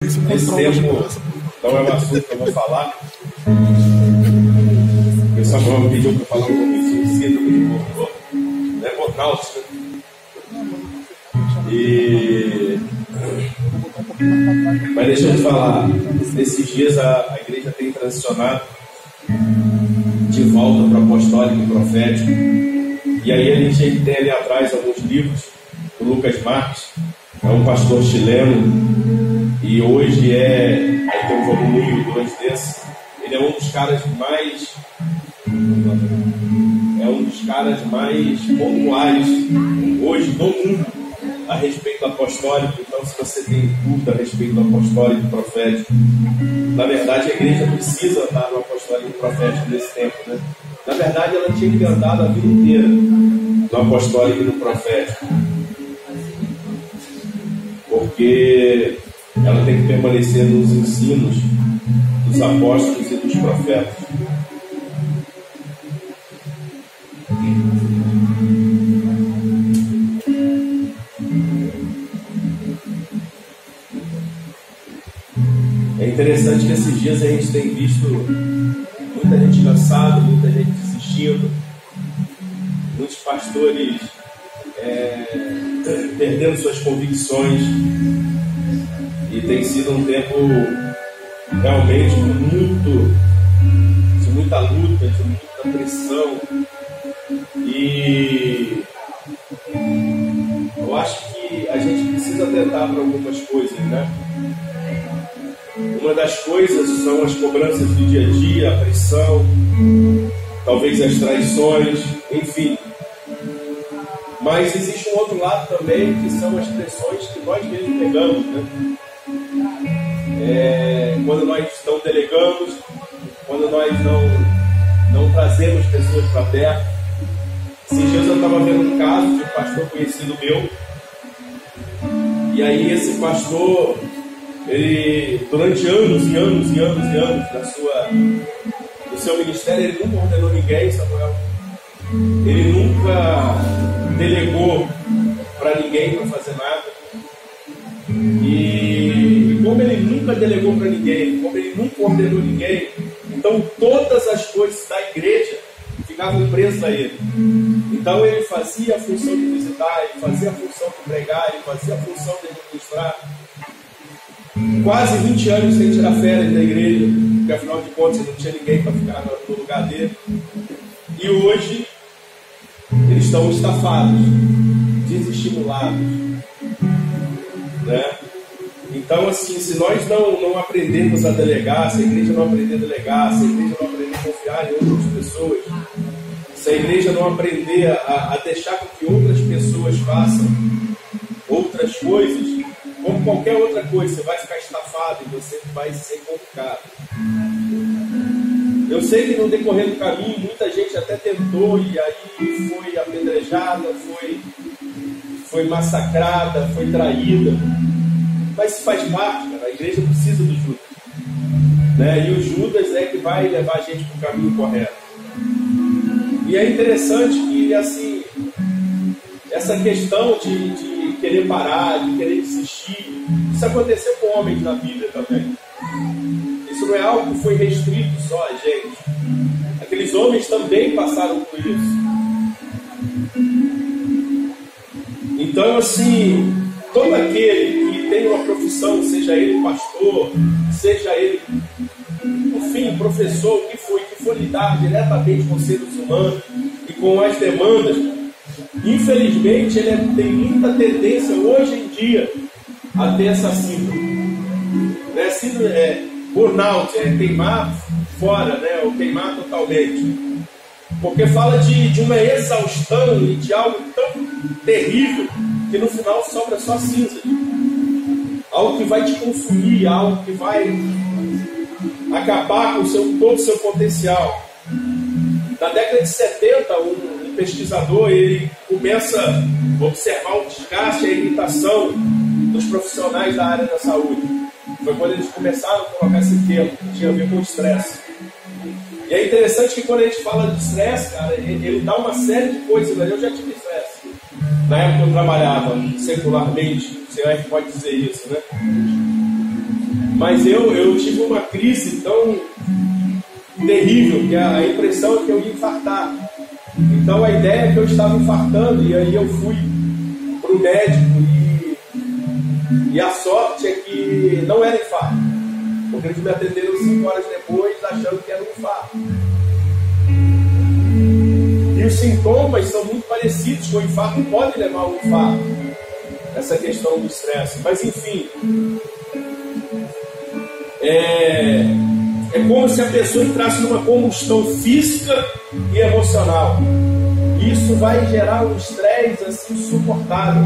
Esse tempo não é um assunto que eu vou falar. O Samuel me pediu para falar um pouquinho sobre síndrome de burnout, né? Mas deixa eu te falar, nesses dias a igreja tem transicionado de volta para o apostólico e profético. E aí a gente tem ali atrás alguns livros do Lucas Marques, é um pastor chileno, e hoje aí tem um volume 2 desse. Ele é um dos caras mais pontuais hoje no mundo a respeito do apostólico. Então, se você tem dúvida a respeito do apostólico e profético, na verdade a igreja precisa andar no apostólico e profético nesse tempo, né? Na verdade, ela tinha que andar a vida inteira no apostólico e no profético, porque ela tem que permanecer nos ensinos dos apóstolos e dos profetas. É interessante que esses dias a gente tem visto muita gente cansada, muita gente desistindo, muitos pastores perdendo suas convicções, e tem sido um tempo realmente de muita luta, de muita pressão, e eu acho que a gente precisa atentar para algumas coisas, né? Uma das coisas são as cobranças do dia a dia, a pressão, talvez as traições, enfim. Mas existe um outro lado também, que são as pressões que nós mesmos pegamos, né? Quando nós não delegamos, quando nós não trazemos pessoas para perto. Esses dias eu estava vendo um caso de um pastor conhecido meu, e aí esse pastor, ele, durante anos e anos e anos e anos do seu ministério, ele nunca ordenou ninguém, Samuel. Ele nunca delegou para ninguém para fazer nada. E como ele nunca delegou para ninguém, como ele nunca ordenou ninguém, então todas as coisas da igreja ficavam presas a ele. Então ele fazia a função de visitar, ele fazia a função de pregar, ele fazia a função de administrar. Quase 20 anos sem tirar férias da igreja, porque afinal de contas não tinha ninguém para ficar no lugar dele. E hoje eles estão estafados, desestimulados, né? Então, assim, se nós não aprendermos a delegar, se a igreja não aprender a delegar, se a igreja não aprender a confiar em outras pessoas, se a igreja não aprender a deixar com que outras pessoas façam outras coisas, como qualquer outra coisa, você vai ficar estafado e você vai ser complicado. Eu sei que no decorrer do caminho muita gente até tentou, e aí foi apedrejada, foi massacrada, foi traída. Mas isso faz parte, cara. A igreja precisa do Judas, né? E o Judas é que vai levar a gente para o caminho correto. E é interessante que, assim, essa questão de querer parar, de querer desistir, isso aconteceu com homens na Bíblia também. Isso não é algo que foi restrito só a gente. Aqueles homens também passaram por isso. Então, assim, todo aquele que tem uma profissão, seja ele pastor, seja ele, enfim, professor, o que for lidar diretamente com seres humanos e com as demandas, infelizmente ele tem muita tendência hoje em dia a ter essa síndrome. Né? Síndrome burnout, queimar fora, né? Ou queimar totalmente. Porque fala de uma exaustão e de algo tão terrível que no final sobra só cinza. Algo que vai te consumir, algo que vai acabar com todo o seu potencial. Na década de 70, um pesquisador, ele começa a observar o desgaste e a irritação dos profissionais da área da saúde. Foi quando eles começaram a colocar esse termo, que tinha a ver com estresse. E é interessante que quando a gente fala de estresse, cara, ele dá uma série de coisas. Eu já tive estresse. Na época eu trabalhava secularmente, o senhor pode dizer isso, né? Mas eu tive uma crise tão terrível que a impressão é que eu ia infartar. Então a ideia é que eu estava infartando, e aí eu fui para o médico, e a sorte é que não era infarto, porque eles me atenderam 5 horas depois achando que era um infarto. E os sintomas são muito parecidos com o infarto, pode levar ao infarto, essa questão do estresse. Mas enfim, é como se a pessoa entrasse numa combustão física e emocional. Isso vai gerar um estresse assim insuportável.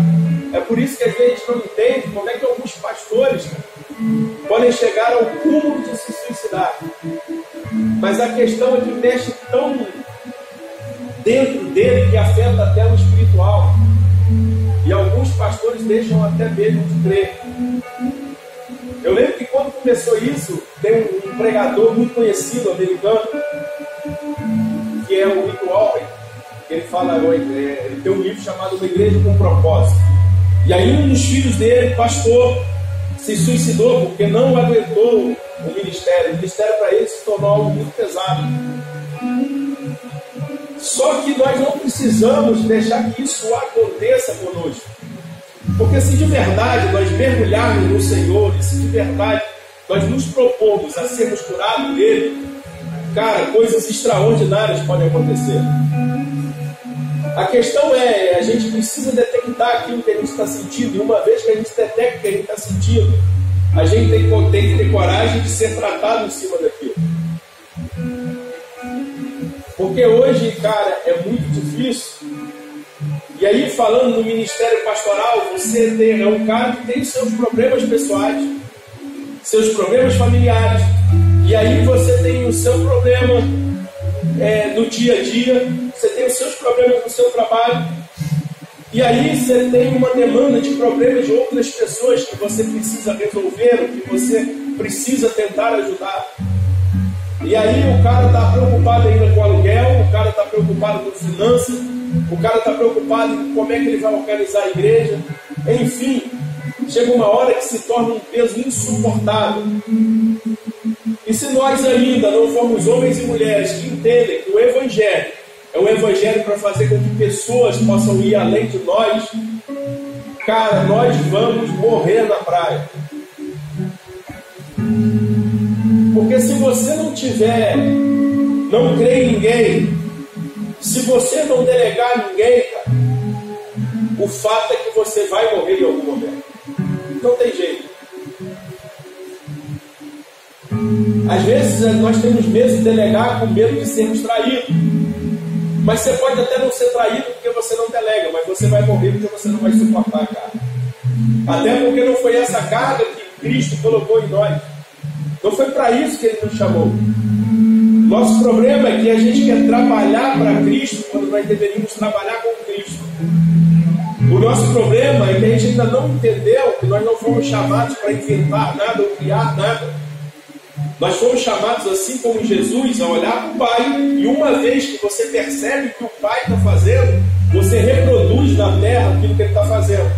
É por isso que a gente não entende como é que alguns pastores podem chegar ao cúmulo de se suicidar. Mas a questão é que mexe tão dentro dele que afeta até o espiritual. E alguns pastores deixam até mesmo de crer. Eu lembro que quando começou isso, tem um pregador muito conhecido americano, que é o Rick Warren, que ele fala, ele tem um livro chamado Uma Igreja com Propósito. E aí um dos filhos dele, pastor, se suicidou porque não aguentou o ministério. O ministério para ele se tornou algo muito pesado. Só que nós não precisamos deixar que isso aconteça conosco. Porque se de verdade nós mergulharmos no Senhor, e se de verdade nós nos propomos a sermos curados dele, cara, coisas extraordinárias podem acontecer. A questão é, a gente precisa detectar aquilo que a gente está sentindo, e uma vez que a gente detecta o que a gente está sentindo, a gente tem que ter coragem de ser tratado em cima daquilo. Porque hoje, cara, é muito difícil. E aí, falando no ministério pastoral, você é um cara que tem seus problemas pessoais, seus problemas familiares, e aí você tem o seu problema no dia a dia, você tem os seus problemas no seu trabalho, e aí você tem uma demanda de problemas de outras pessoas que você precisa resolver, que você precisa tentar ajudar. E aí o cara está preocupado ainda com aluguel, o cara está preocupado com finanças, o cara está preocupado em como é que ele vai organizar a igreja. Enfim, chega uma hora que se torna um peso insuportável. E se nós ainda não formos homens e mulheres que entendem que o Evangelho é um Evangelho para fazer com que pessoas possam ir além de nós, cara, nós vamos morrer na praia. Porque se você não crer em ninguém, se você não delegar a ninguém, cara, o fato é que você vai morrer em algum momento. Não tem jeito. Às vezes nós temos medo de delegar com medo de sermos traídos. Mas você pode até não ser traído porque você não delega, mas você vai morrer porque você não vai suportar a carga. Até porque não foi essa carga que Cristo colocou em nós. Não foi para isso que Ele nos chamou. Nosso problema é que a gente quer trabalhar para Cristo quando nós deveríamos trabalhar com Cristo. O nosso problema é que a gente ainda não entendeu que nós não fomos chamados para inventar nada ou criar nada. Nós fomos chamados, assim como Jesus, a olhar para o Pai, e uma vez que você percebe que o Pai está fazendo, você reproduz na terra aquilo que Ele está fazendo.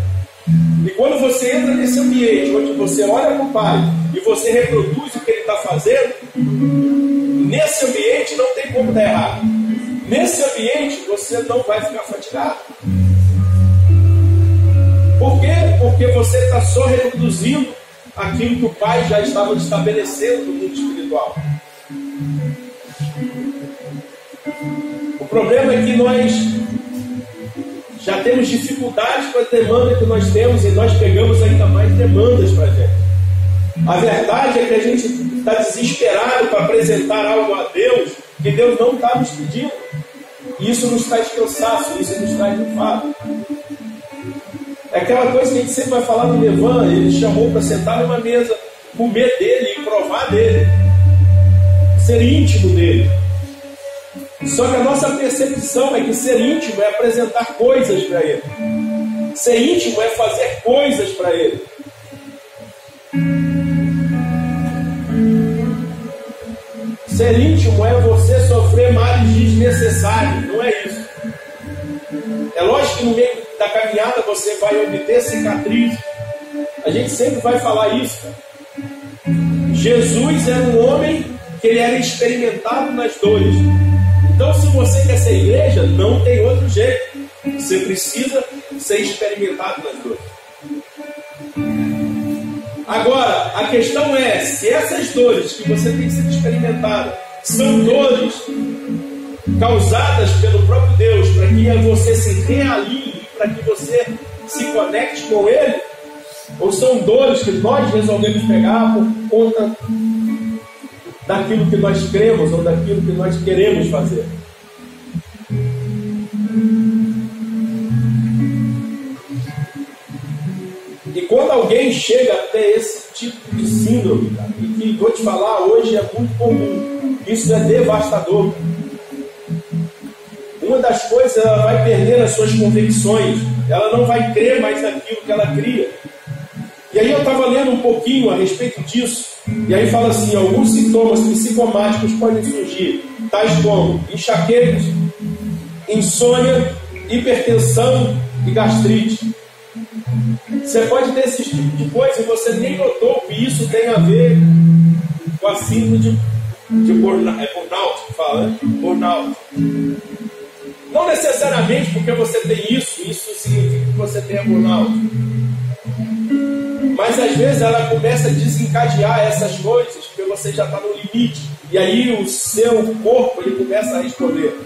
E quando você entra nesse ambiente onde você olha para o Pai e você reproduz o que Ele está fazendo, nesse ambiente não tem como dar errado. Nesse ambiente você não vai ficar fatigado. Por quê? Porque você está só reproduzindo aquilo que o Pai já estava estabelecendo no mundo espiritual. O problema é que nós já temos dificuldades com a demanda que nós temos, e nós pegamos ainda mais demandas para a gente. A verdade é que a gente está desesperado para apresentar algo a Deus que Deus não está nos pedindo. E isso nos traz cansaço, isso nos traz enfado. É aquela coisa que a gente sempre vai falar do Levan. Ele chamou para sentar numa mesa, comer dele e provar dele, ser íntimo dele. Só que a nossa percepção é que ser íntimo é apresentar coisas para ele. Ser íntimo é fazer coisas para ele. Ser íntimo é você sofrer males desnecessários, não é isso. É lógico que no meio da caminhada você vai obter cicatrizes. A gente sempre vai falar isso, cara. Jesus era um homem que ele era experimentado nas dores. Então, se você quer ser igreja, não tem outro jeito. Você precisa ser experimentado nas dores. Agora, a questão é, se essas dores que você tem sido experimentado são dores causadas pelo próprio Deus, para que você se realinhe, para que você se conecte com Ele, ou são dores que nós resolvemos pegar por conta daquilo que nós cremos ou daquilo que nós queremos fazer. E quando alguém chega até esse tipo de síndrome, cara, e que vou te falar hoje é muito comum, isso é devastador. Uma das coisas, ela vai perder as suas convicções, ela não vai crer mais naquilo que ela cria. E aí eu estava lendo um pouquinho a respeito disso, e aí fala assim, alguns sintomas psicomáticos podem surgir, tais como enxaquecas, insônia, hipertensão e gastrite. Você pode ter esse tipo de coisa e você nem notou que isso tem a ver com a síndrome de burnout, que fala, né? Burnout. Não necessariamente porque você tem isso significa que você tem burnout. Mas às vezes ela começa a desencadear essas coisas, porque você já está no limite. E aí o seu corpo ele começa a responder.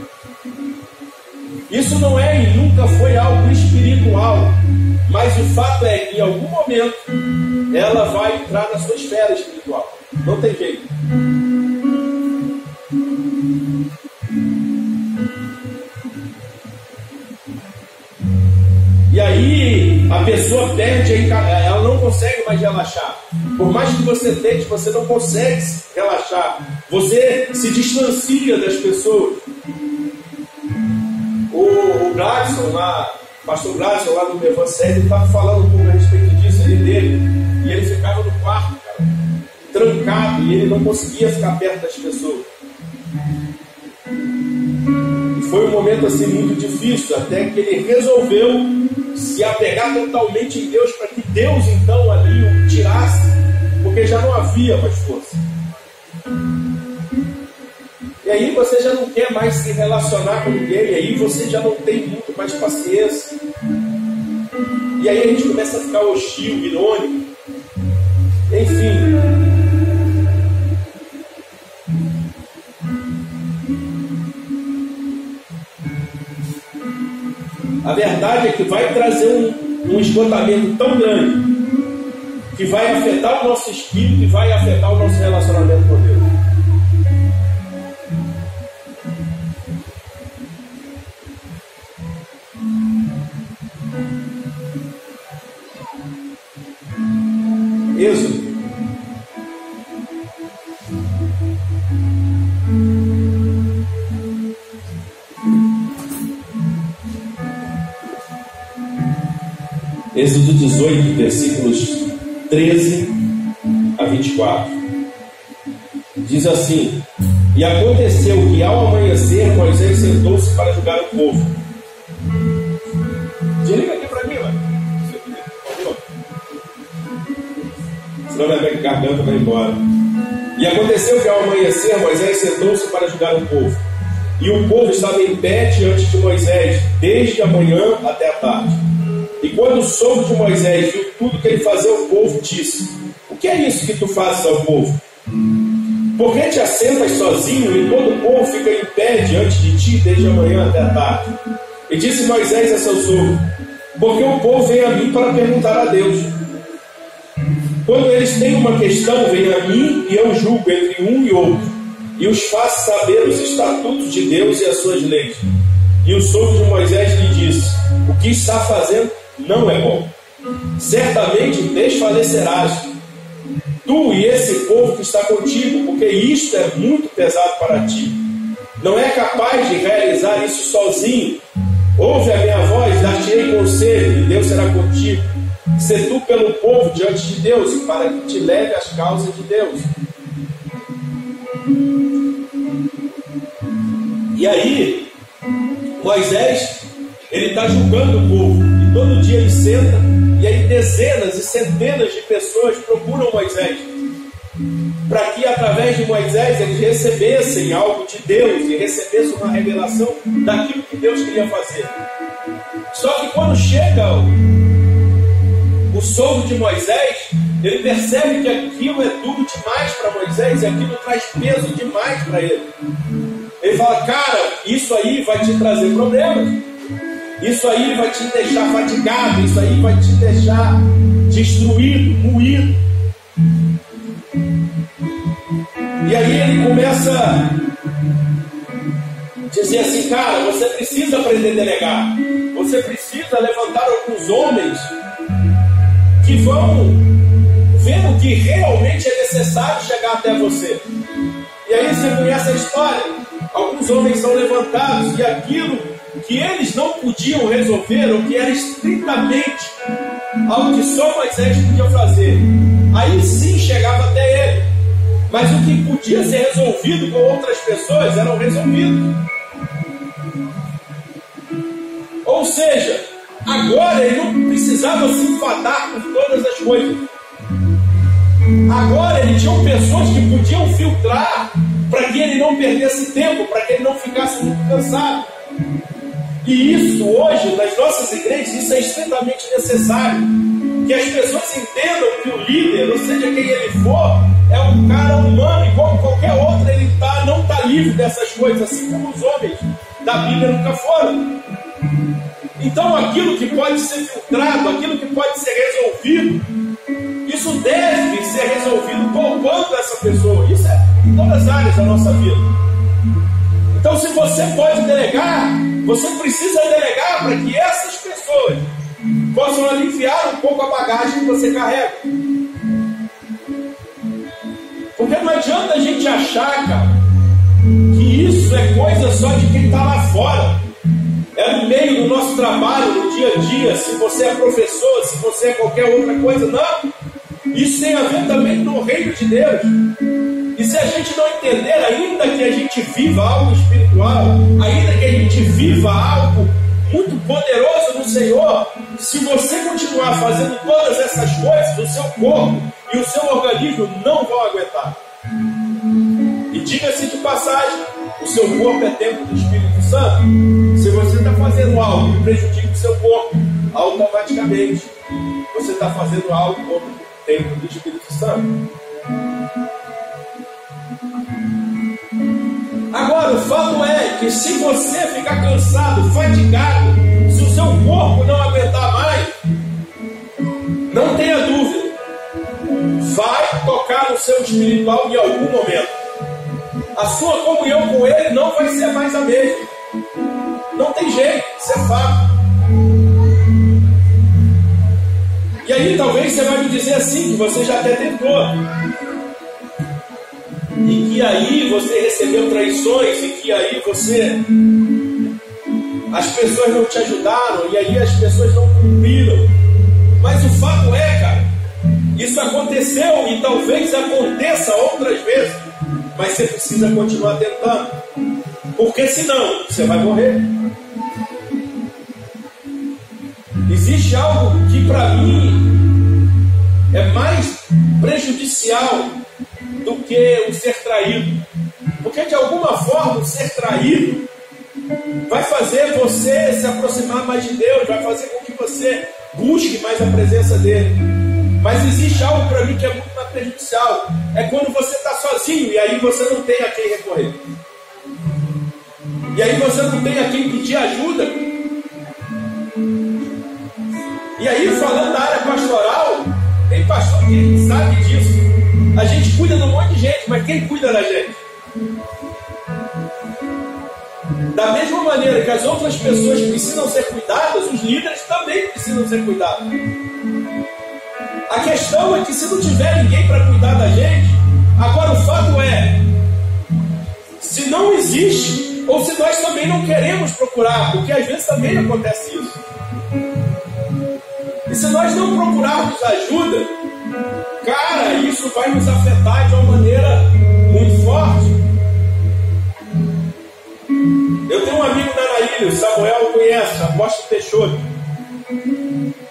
Isso não é e nunca foi algo espiritual. Mas o fato é que em algum momento ela vai entrar na sua esfera espiritual. Não tem jeito. E aí a pessoa perde, ela não consegue mais relaxar. Por mais que você tente, você não consegue relaxar. Você se distancia das pessoas. O Gladson lá, pastor Gladson lá do Evangelho, ele estava falando um pouco a respeito disso, ele dele. E ele ficava no quarto, cara, trancado, e ele não conseguia ficar perto das pessoas. E foi um momento assim muito difícil, até que ele resolveu se apegar totalmente em Deus, para que Deus então ali o tirasse, porque já não havia mais força. E aí você já não quer mais se relacionar com ninguém, e aí você já não tem muito mais paciência. E aí a gente começa a ficar hostil, irônico. Enfim. A verdade é que vai trazer um esgotamento tão grande que vai afetar o nosso espírito e vai afetar o nosso relacionamento com Deus. Êxodo. Êxodo 18, versículos 13 a 24. Diz assim: E aconteceu que ao amanhecer Moisés sentou-se para julgar o povo. Desliga aqui para mim, mano. Senão a minha garganta vai embora. E aconteceu que ao amanhecer Moisés sentou-se para julgar o povo. E o povo estava em pé diante de Moisés, desde a manhã até a tarde. E quando soube de Moisés viu tudo que ele fazia ao povo, disse: O que é isso que tu fazes ao povo? Por que te assentas sozinho e todo o povo fica em pé diante de ti desde a manhã até a tarde? E disse Moisés a seu sogro: Porque o povo vem a mim para perguntar a Deus. Quando eles têm uma questão, vêm a mim e eu julgo entre um e outro, e os faço saber os estatutos de Deus e as suas leis. E o sogro de Moisés lhe disse: O que está fazendo não é bom. Certamente desfalecerás, tu e esse povo que está contigo, porque isto é muito pesado para ti. Não é capaz de realizar isso sozinho. Ouve a minha voz, dar-te-ei conselho, e Deus será contigo. Sê tu pelo povo diante de Deus, para que te leve às causas de Deus. E aí, Moisés, ele está julgando o povo, e todo dia ele senta, e aí dezenas e centenas de pessoas procuram Moisés. para que através de Moisés eles recebessem algo de Deus e recebessem uma revelação daquilo que Deus queria fazer. Só que quando chega o sogro de Moisés, ele percebe que aquilo é duro demais para Moisés e aquilo traz peso demais para ele. Ele fala: cara, isso aí vai te trazer problemas, isso aí vai te deixar fatigado, isso aí vai te deixar destruído, moído. E aí ele começa a dizer assim: cara, você precisa aprender a delegar, você precisa levantar alguns homens que vão ver o que realmente é necessário chegar até você. E aí você conhece a história. Alguns homens são levantados e aquilo que eles não podiam resolver, ou que era estritamente algo que só Moisés podia fazer, aí sim chegava até ele. Mas o que podia ser resolvido com outras pessoas eram resolvidos. Ou seja, agora ele não precisava se enfadar com todas as coisas. Agora ele tinha pessoas que podiam filtrar para que ele não perdesse tempo, para que ele não ficasse muito cansado. E isso hoje, nas nossas igrejas, isso é extremamente necessário. Que as pessoas entendam que o líder, ou seja, quem ele for, é um cara humano, e como qualquer outro, ele não está livre dessas coisas, assim como os homens da Bíblia nunca foram. Então aquilo que pode ser filtrado, aquilo que pode ser resolvido, isso deve ser resolvido poupando essa pessoa. Isso é em todas as áreas da nossa vida. Então, se você pode delegar, você precisa delegar para que essas pessoas possam aliviar um pouco a bagagem que você carrega. Porque não adianta a gente achar, cara, que isso é coisa só de quem está lá fora. É no meio do nosso trabalho, no dia a dia. Se você é professor, se você é qualquer outra coisa, não. Isso tem a ver também no reino de Deus. E se a gente não entender, ainda que a gente viva algo espiritual, ainda que a gente viva algo muito poderoso no Senhor, se você continuar fazendo todas essas coisas, o seu corpo e o seu organismo não vão aguentar. E diga-se de passagem, o seu corpo é templo do Espírito Santo. Se você está fazendo algo que prejudica o seu corpo, automaticamente você está fazendo algo contra o templo do Espírito Santo. Agora, o fato é que se você ficar cansado, fatigado, se o seu corpo não aguentar mais, não tenha dúvida, vai tocar no seu espiritual em algum momento. A sua comunhão com ele não vai ser mais a mesma. Não tem jeito, isso é fato. E aí talvez você vai me dizer assim, que você já até tentou. E que aí você recebeu traições, e que aí as pessoas não te ajudaram, e aí as pessoas não cumpriram. Mas o fato é, cara, isso aconteceu e talvez aconteça outras vezes, mas você precisa continuar tentando, porque senão você vai morrer. Existe algo que para mim é mais prejudicial do que o ser traído, porque de alguma forma o ser traído vai fazer você se aproximar mais de Deus, vai fazer com que você busque mais a presença dele. Mas existe algo para mim que é muito mais prejudicial, é quando você está sozinho e aí você não tem a quem recorrer, e aí você não tem a quem pedir ajuda. E aí, falando da área pastoral, tem pastor que sabe disso. A gente cuida de um monte de gente, mas quem cuida da gente? Da mesma maneira que as outras pessoas precisam ser cuidadas, os líderes também precisam ser cuidados. A questão é que se não tiver ninguém para cuidar da gente, agora o fato é, se não existe, ou se nós também não queremos procurar, porque às vezes também acontece isso. E se nós não procurarmos ajuda, cara, isso vai nos afetar de uma maneira muito forte. Eu tenho um amigo da Anaília, o Samuel conhece, Apóstolo Peixoto.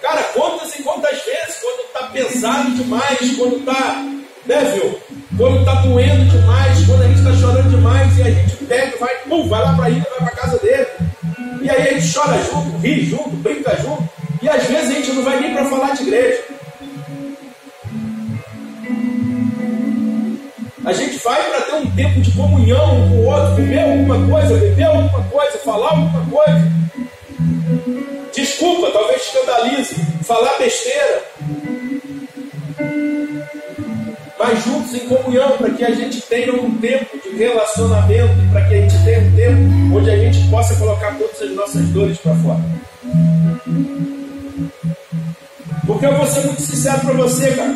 Cara, quantas e quantas vezes, quando está pesado demais, quando está, né, viu? quando está doendo demais, quando a gente está chorando demais, e a gente pega, vai lá para a ilha, vai para a casa dele. E aí a gente chora junto, ri junto, brinca junto. E às vezes a gente não vai nem para falar de igreja. A gente vai para ter um tempo de comunhão um com o outro, comer alguma coisa, beber alguma coisa, falar alguma coisa. Desculpa, talvez escandalize, falar besteira. Mas juntos em comunhão, para que a gente tenha um tempo de relacionamento, para que a gente tenha um tempo onde a gente possa colocar todas as nossas dores para fora. Porque eu vou ser muito sincero para você, cara.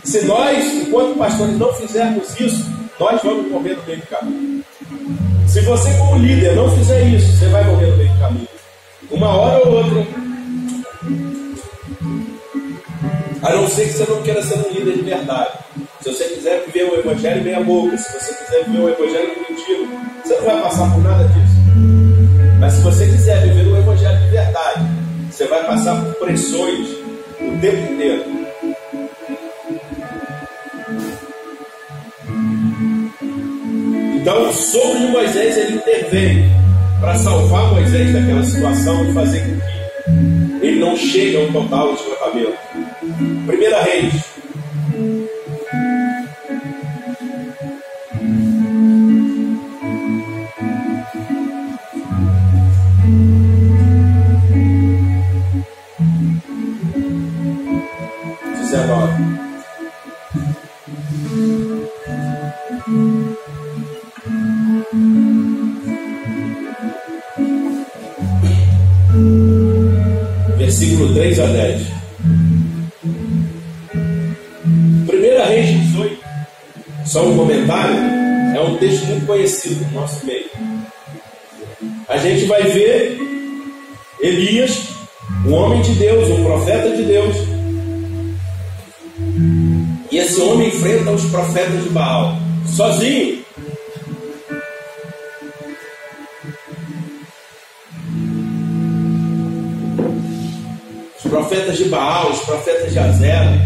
Se nós, enquanto pastores, não fizermos isso, nós vamos morrer no meio do caminho. Se você, como líder, não fizer isso, você vai morrer no meio do caminho. Uma hora ou outra. A não ser que você não queira ser um líder de verdade. Se você quiser viver o evangelho meia boca, se você quiser viver o evangelho mentira, você não vai passar por nada disso. Mas se você quiser viver o evangelho de verdade, você vai passar por pressões o tempo inteiro. Então o sopro de Moisés, ele intervém para salvar Moisés daquela situação e fazer com que ele não chegue ao total esgotamento. 1 Reis. Versículo 3 a 10. 1 Reis 18, só um comentário, é um texto muito conhecido no nosso meio. A gente vai ver Elias, um homem de Deus, um profeta de Deus, e esse homem enfrenta os profetas de Baal, sozinho. Profetas de Baal, os profetas de Azera.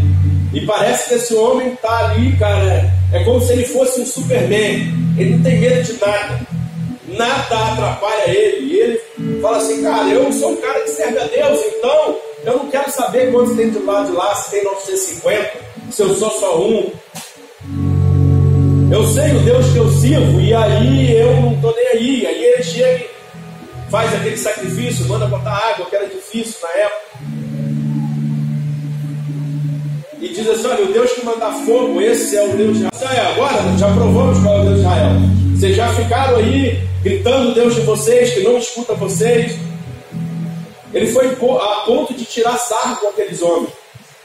E parece que esse homem está ali, cara, é como se ele fosse um Superman. Ele não tem medo de nada. Nada atrapalha ele. E ele fala assim, cara, eu sou um cara que serve a Deus, então eu não quero saber quantos tem de lado de lá, se tem 950, se eu sou só um. Eu sei o Deus que eu sirvo, e aí eu não estou nem aí. E aí ele chega e faz aquele sacrifício, manda botar água, que era difícil na época. E diz assim, olha, o Deus que manda fogo, esse é o Deus de Israel. Agora já provamos qual é o Deus de Israel. Vocês já ficaram aí gritando o Deus de vocês, que não escuta vocês. Ele foi a ponto de tirar sarro com aqueles homens.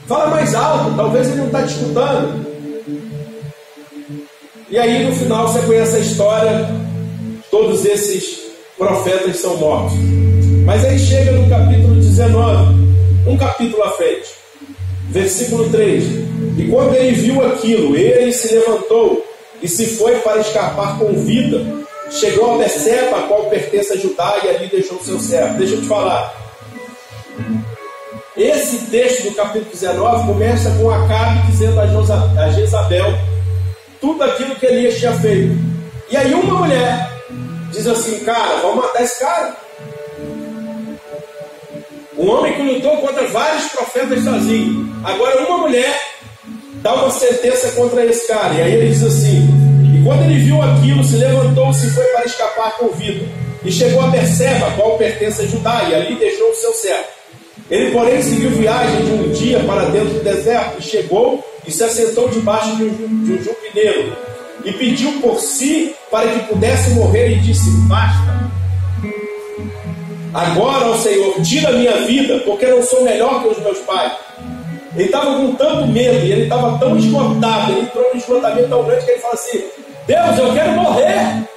Fala mais alto, talvez ele não está te escutando. E aí no final você conhece a história, todos esses profetas são mortos. Mas aí chega no capítulo 19, um capítulo à frente. Versículo 3. E quando ele viu aquilo, ele se levantou e se foi para escapar com vida. Chegou a Beceba, a qual pertence a Judá, e ali deixou o seu servo. Deixa eu te falar. Esse texto do capítulo 19 começa com Acabe dizendo a Jezabel tudo aquilo que Elias tinha feito. E aí uma mulher diz assim, cara, vamos matar esse cara. Um homem que lutou contra vários profetas sozinho. Agora uma mulher dá uma sentença contra esse cara. E aí ele diz assim, e quando ele viu aquilo, se levantou-se e foi para escapar com vida. E chegou a Beceba, a qual pertence a Judá, e ali deixou o seu servo. Ele, porém, seguiu viagem de um dia para dentro do deserto, e chegou e se assentou debaixo de um jupineiro, e pediu por si para que pudesse morrer, e disse, basta. Agora, ó Senhor, tira a minha vida, porque eu não sou melhor que os meus pais. Ele estava com tanto medo, e ele estava tão esgotado, ele entrou num esgotamento tão grande que ele fala assim, Deus, eu quero morrer,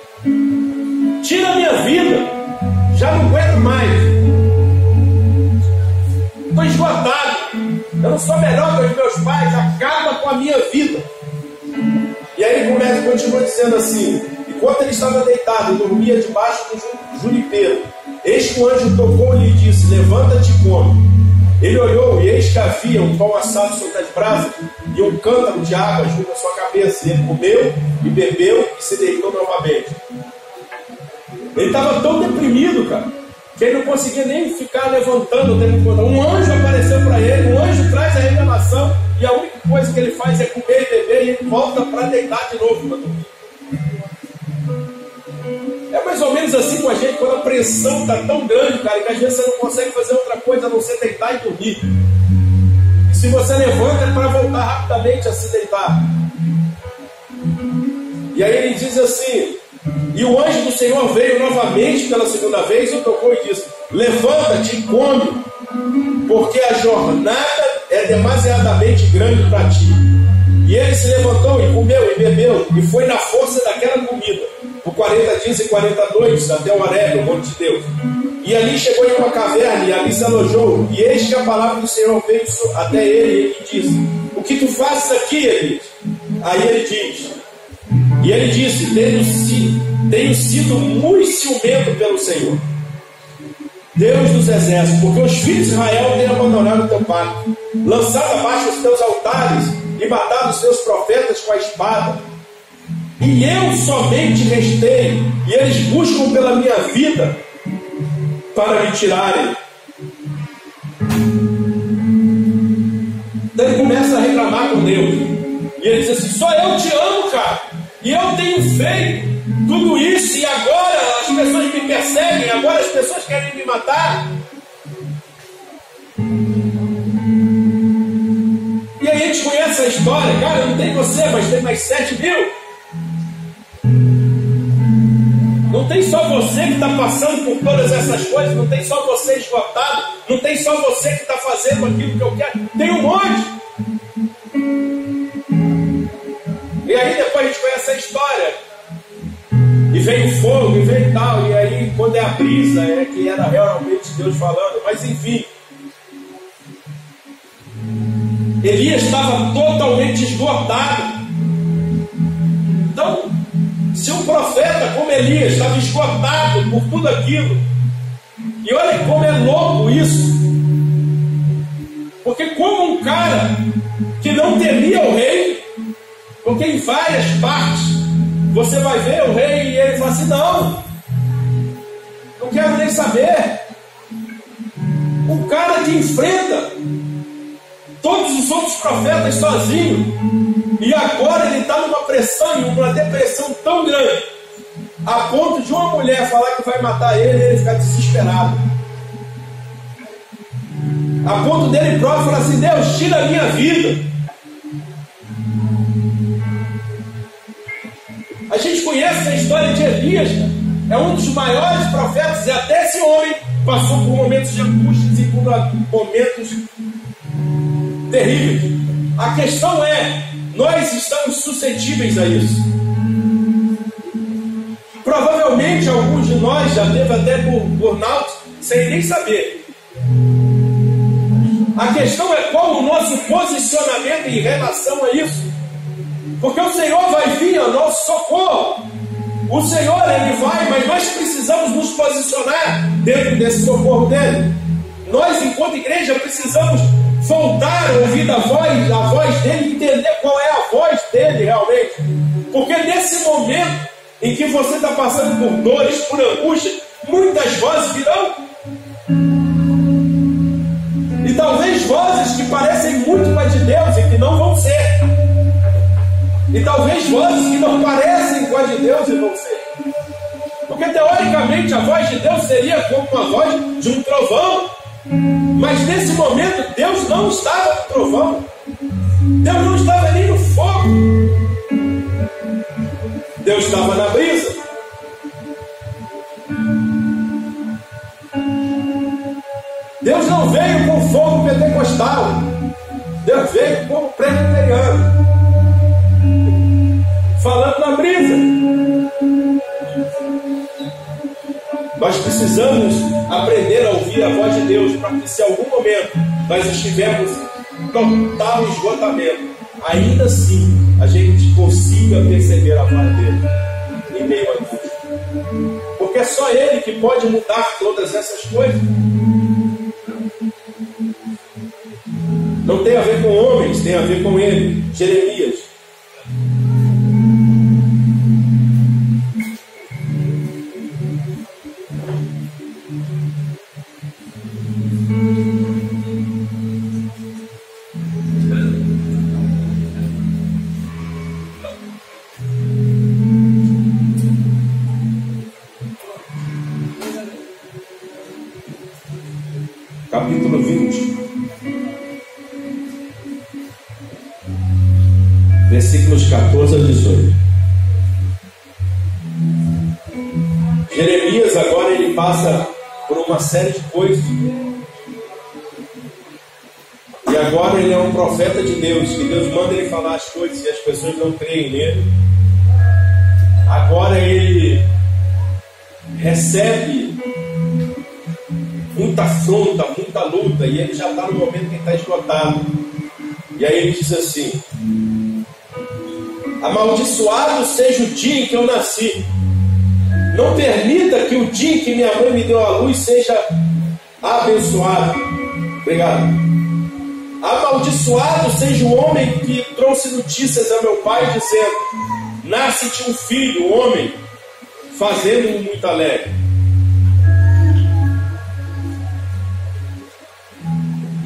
tira a minha vida, já não aguento mais, estou esgotado, eu não sou melhor que os meus pais, acaba com a minha vida. E aí ele continua dizendo assim, enquanto ele estava deitado e dormia debaixo do junipeiro, eis que o anjo tocou-lhe e disse, levanta-te e come. Ele olhou e eis que havia um pão assado sobre as brasas e um cântaro de água junto à sua cabeça. E ele comeu e bebeu e se deitou novamente. Ele estava tão deprimido, cara, que ele não conseguia nem ficar levantando. Um anjo apareceu para ele, um anjo traz a revelação e a única coisa que ele faz é comer e beber e ele volta para deitar de novo para dormir. É mais ou menos assim com a gente, quando a pressão está tão grande, cara, que às vezes você não consegue fazer outra coisa a não ser deitar e dormir. E se você levanta é para voltar rapidamente a se deitar. E aí ele diz assim: e o anjo do Senhor veio novamente pela segunda vez e tocou e disse: levanta-te e come, porque a jornada é demasiadamente grande para ti. E ele se levantou e comeu e bebeu, e foi na força daquela comida, por 40 dias e 40 noites, até o Horebe, o monte de Deus. E ali chegou em uma caverna, e ali se alojou. E eis que a palavra do Senhor veio até ele, e ele disse: o que tu fazes aqui, Elias? Aí ele diz, e ele disse: tenho sido muito ciumento pelo Senhor, Deus dos exércitos, porque os filhos de Israel têm abandonado o teu pacto, lançado abaixo os teus altares e matado os teus profetas com a espada. E eu somente restei, e eles buscam pela minha vida para me tirarem. Então ele começa a reclamar com Deus, e ele diz assim: só eu te amo, cara, e eu tenho feito tudo isso, e agora as pessoas me perseguem, agora as pessoas querem me matar. E aí a gente conhece a história, cara, não tem você, mas tem mais 7 mil. Não tem só você que está passando por todas essas coisas, não tem só você esgotado, não tem só você que está fazendo aquilo que eu quero, tem um monte. E aí depois a gente conhece a história. E vem o fogo, e vem tal, e aí quando é a brisa, é que era realmente Deus falando, mas enfim. Elias estava totalmente esgotado. Então, se um profeta como Elias estava esgotado por tudo aquilo, e olha como é louco isso, porque como um cara que não temia o rei, porque em várias partes você vai ver o rei e ele fala assim: não quero nem saber. Um cara que enfrenta todos os outros profetas sozinho, e agora ele está numa pressão e uma depressão tão grande, a ponto de uma mulher falar que vai matar ele e ele ficar desesperado, a ponto dele próprio falar assim: Deus, tira a minha vida. A gente conhece a história de Elias, é um dos maiores profetas, e até esse homem passou por momentos de angústias e por momentos terríveis. A questão é, nós estamos suscetíveis a isso. Provavelmente alguns de nós já teve até burnout sem nem saber. A questão é qual o nosso posicionamento em relação a isso. Porque o Senhor vai vir ao nosso socorro. O Senhor, Ele vai, mas nós precisamos nos posicionar dentro desse socorro dEle. Nós, enquanto igreja, precisamos voltar a ouvir a voz dEle, entender qual é a voz dEle realmente. Porque nesse momento em que você está passando por dores, por angústia, muitas vozes virão. E talvez vozes que parecem muito com a de Deus e que não vão ser. E talvez vozes que não parecem com a de Deus e vão ser. Porque teoricamente a voz de Deus seria como uma voz de um trovão. Mas nesse momento Deus não estava no trovão. Deus não estava nem no fogo. Deus estava na brisa. Deus não veio com fogo pentecostal. Deus veio como presbiteriano, falando na brisa. Nós precisamos aprender a ouvir a voz de Deus, para que se em algum momento nós estivermos em total esgotamento, ainda assim a gente consiga perceber a voz dele em meio a angústia. Porque é só Ele que pode mudar todas essas coisas. Não tem a ver com homens, tem a ver com ele, Jeremias. Capítulo 20, versículos 14 a 18. Jeremias agora ele passa por uma série de coisas. E agora ele é um profeta de Deus, que Deus manda ele falar as coisas e as pessoas não creem nele. Agora ele recebe muita afronta, muita luta, e ele já está no momento que ele está esgotado. E aí ele diz assim: amaldiçoado seja o dia em que eu nasci. Não permita que o dia em que minha mãe me deu a luz seja abençoado. Obrigado. Amaldiçoado seja o homem que trouxe notícias a meu pai dizendo: nasce-te um filho, homem, fazendo-me muito alegre.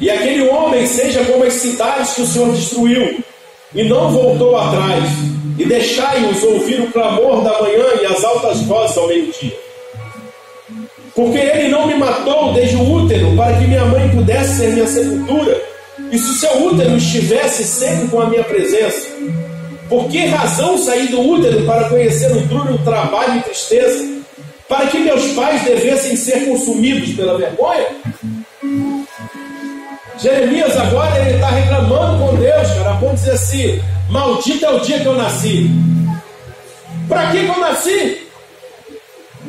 E aquele homem seja como as cidades que o Senhor destruiu, e não voltou atrás, e deixai-os ouvir o clamor da manhã e as altas vozes ao meio-dia. Porque ele não me matou desde o útero, para que minha mãe pudesse ser minha sepultura, e se o seu útero estivesse seco com a minha presença, por que razão saí do útero para conhecer o duro trabalho e tristeza, para que meus pais devessem ser consumidos pela vergonha? Jeremias agora ele está reclamando com Deus, cara. Vamos dizer assim: maldito é o dia que eu nasci. Para que eu nasci?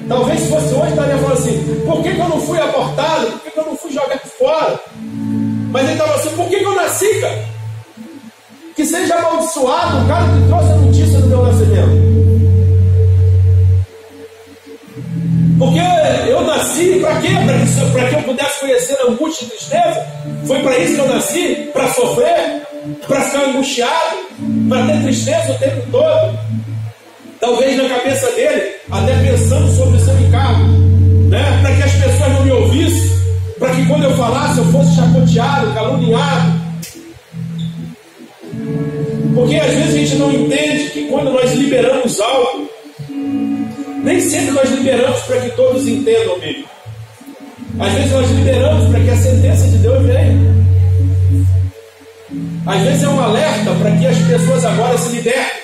Talvez se fosse hoje estaria falando assim: por que eu não fui abortado? Por que eu não fui jogado fora? Mas ele estava assim: por que eu nasci, cara? Que seja amaldiçoado o cara que trouxe a notícia do meu nascimento. Porque eu nasci para quê? Para que eu pudesse conhecer a angústia e tristeza? Foi para isso que eu nasci? Para sofrer? Para ficar angustiado? Para ter tristeza o tempo todo? Talvez na cabeça dele, até pensando sobre o seu encargo, né? Para que as pessoas não me ouvissem, para que quando eu falasse eu fosse chacoteado, caluniado. Porque às vezes a gente não entende que quando nós liberamos algo, nem sempre nós liberamos para que todos entendam mesmo. Às vezes nós liberamos para que a sentença de Deus venha. Às vezes é um alerta para que as pessoas agora se libertem.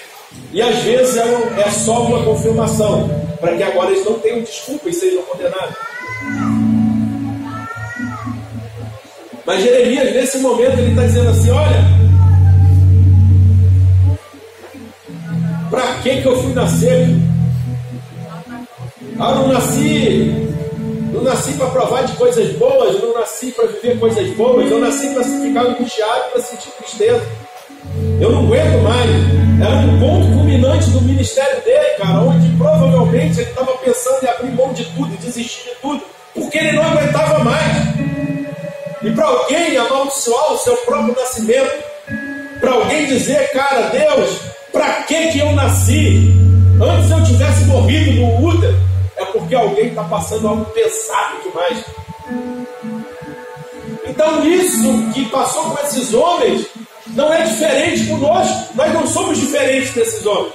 E às vezes é só uma confirmação para que agora eles não tenham desculpa e sejam condenados. Mas Jeremias, nesse momento, ele está dizendo assim: olha, para que eu fui nascer? Eu não nasci para provar de coisas boas, não nasci para viver coisas boas, eu nasci para ficar angustiado, para sentir tristeza. Eu não aguento mais. Era um ponto culminante do ministério dele, cara, onde provavelmente ele estava pensando em abrir mão de tudo e desistir de tudo, porque ele não aguentava mais. E para alguém amaldiçoar o seu próprio nascimento, para alguém dizer: cara, Deus, para que eu nasci? Antes eu tivesse morrido no útero. É porque alguém está passando algo pesado demais. Então isso que passou com esses homens não é diferente conosco. Nós não somos diferentes desses homens.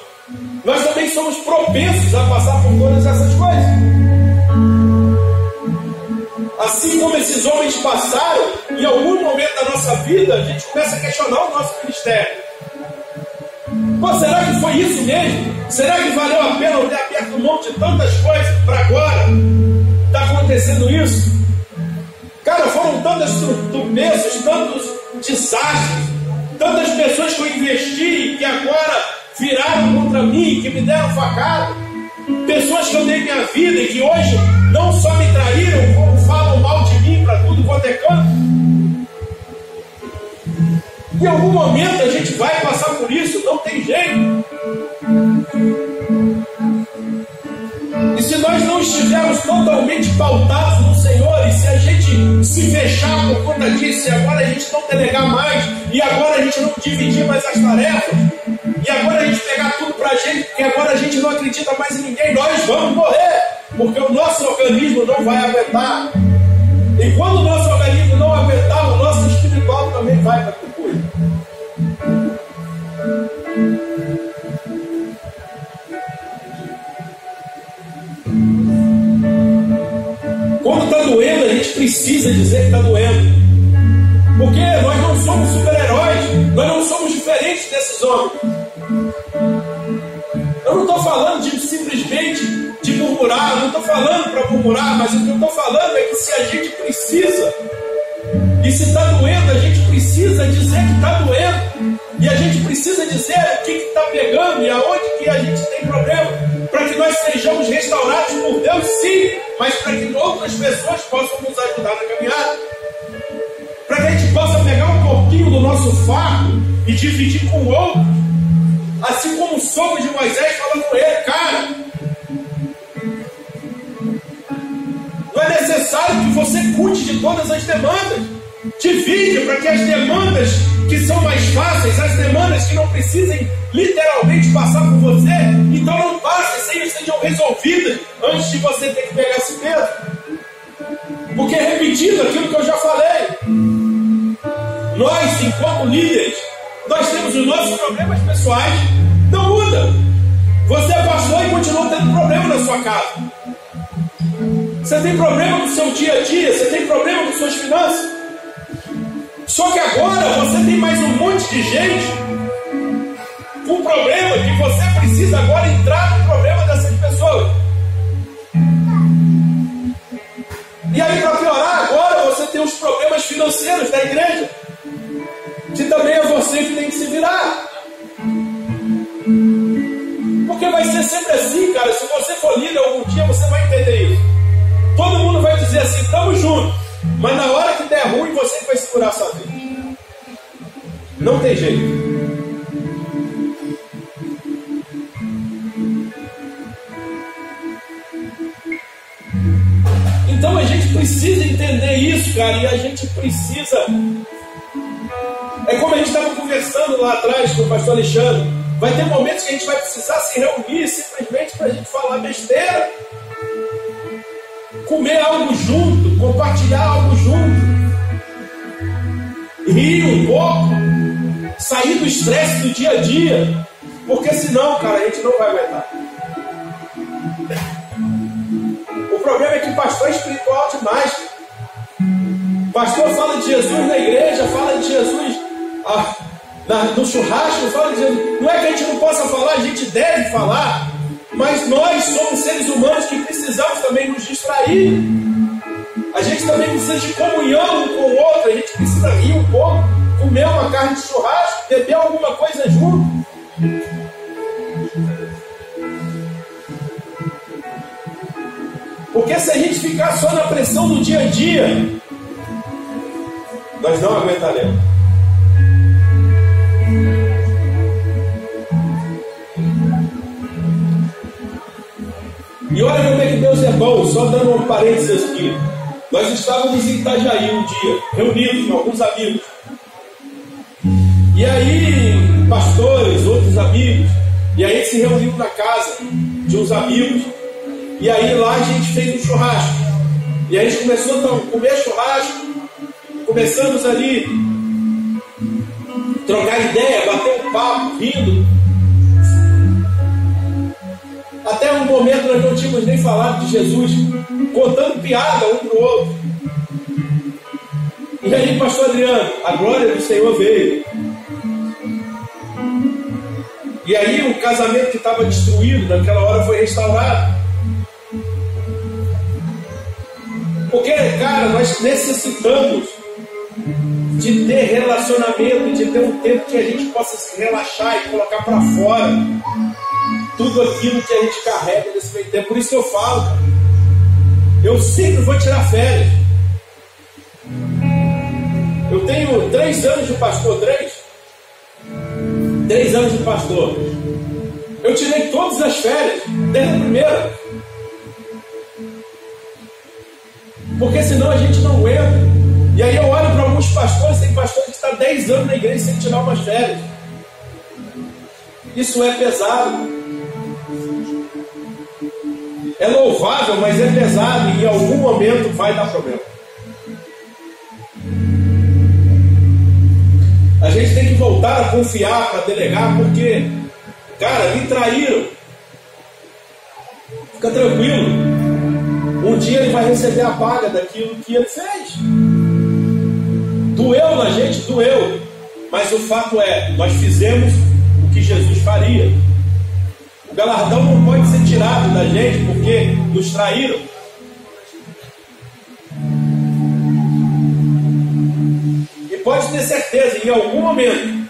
Nós também somos propensos a passar por todas essas coisas. Assim como esses homens passaram, em algum momento da nossa vida a gente começa a questionar o nosso ministério. Pô, será que foi isso mesmo? Será que valeu a pena eu ter aberto mão de tantas coisas para agora? Está acontecendo isso? Cara, foram tantos tropeços, tantos desastres, tantas pessoas que eu investi que agora viraram contra mim, que me deram facada. Pessoas que eu dei minha vida e que hoje não só me traíram, como falam mal de mim para tudo quanto é canto. Em algum momento a gente vai passar por isso, não tem jeito. E se nós não estivermos totalmente pautados no Senhor, e se a gente se fechar por conta disso, e agora a gente não delegar mais, e agora a gente não dividir mais as tarefas, e agora a gente pegar tudo pra gente, porque agora a gente não acredita mais em ninguém, nós vamos morrer, porque o nosso organismo não vai aguentar. E quando o nosso organismo não aguentar, o nosso espiritual também vai para o coisa. Quando está doendo, a gente precisa dizer que está doendo. Porque nós não somos super-heróis, nós não somos diferentes desses homens. Eu não estou falando de simplesmente de murmurar, não estou falando para murmurar, mas o que eu estou falando é que se a gente precisa, e se está doendo, a gente precisa dizer que está doendo, e a gente precisa dizer o que está pegando e aonde que a gente tem problema, para que nós sejamos restaurados por Deus, sim, mas para que outras pessoas possam nos ajudar na caminhada, para que a gente possa pegar um pouquinho do nosso fardo e dividir com o outro, assim como o sogro de Moisés falou com ele: cara, não é necessário que você cuide de todas as demandas. Divide para que as demandas que são mais fáceis, as demandas que não precisem literalmente passar por você, então não passem, sejam resolvidas antes de você ter que pegar esse peso. Porque repetindo aquilo que eu já falei, nós, enquanto líderes, nós temos os nossos problemas pessoais, não muda. Você é pastor e continua tendo problema na sua casa. Você tem problema no seu dia a dia, você tem problema com suas finanças. Só que agora você tem mais um monte de gente com problema que você precisa agora entrar no problema dessas pessoas. E aí, para piorar, agora você tem os problemas financeiros da igreja, que também é você que tem que se virar. Porque vai ser sempre assim, cara. Se você for líder algum dia, você vai entender isso. Todo mundo vai dizer assim: estamos juntos. Mas na hora que der ruim, você que vai segurar a sua vida. Não tem jeito. Então a gente precisa entender isso, cara. E a gente precisa... É como a gente estava conversando lá atrás com o pastor Alexandre. Vai ter momentos que a gente vai precisar se reunir simplesmente para a gente falar besteira. Comer algo junto, compartilhar algo junto, rir um pouco, sair do estresse do dia a dia, porque senão, cara, a gente não vai aguentar. O problema é que pastor é espiritual demais. Pastor fala de Jesus na igreja, fala de Jesus no churrasco, fala de Jesus. Não é que a gente não possa falar, a gente deve falar. Mas nós somos seres humanos que precisamos também nos distrair. A gente também precisa de comunhão um com o outro. A gente precisa rir um pouco, comer uma carne de churrasco, beber alguma coisa junto. Porque se a gente ficar só na pressão do dia a dia, nós não aguentaremos. E olha como é que Deus é bom, só dando um parênteses aqui. Nós estávamos em Itajaí um dia, reunidos com alguns amigos. E aí, pastores, outros amigos, e aí se reuniu na casa de uns amigos. E aí lá a gente fez um churrasco. E aí a gente começou a comer churrasco. Começamos ali trocar ideia, bater um papo, rindo. Até um momento nós não tínhamos nem falado de Jesus, contando piada um para o outro. E aí, pastor Adriano, a glória do Senhor veio. E aí o casamento que estava destruído naquela hora foi restaurado. Porque, cara, nós necessitamos de ter relacionamento, de ter um tempo que a gente possa se relaxar e colocar para fora tudo aquilo que a gente carrega nesse meio tempo. Por isso que eu falo, cara, eu sempre vou tirar férias. Eu tenho 3 anos de pastor, 3 anos de pastor. Eu tirei todas as férias, desde a primeira. Porque senão a gente não aguenta. E aí eu olho para alguns pastores, tem pastor que está 10 anos na igreja sem tirar umas férias. Isso é pesado. É louvável, mas é pesado e em algum momento vai dar problema. A gente tem que voltar a confiar para delegar, porque, cara, me traíram. Fica tranquilo. Um dia ele vai receber a paga daquilo que ele fez. Doeu na gente, doeu. Mas o fato é, nós fizemos o que Jesus faria. O galardão não pode ser tirado da gente porque nos traíram. E pode ter certeza, em algum momento,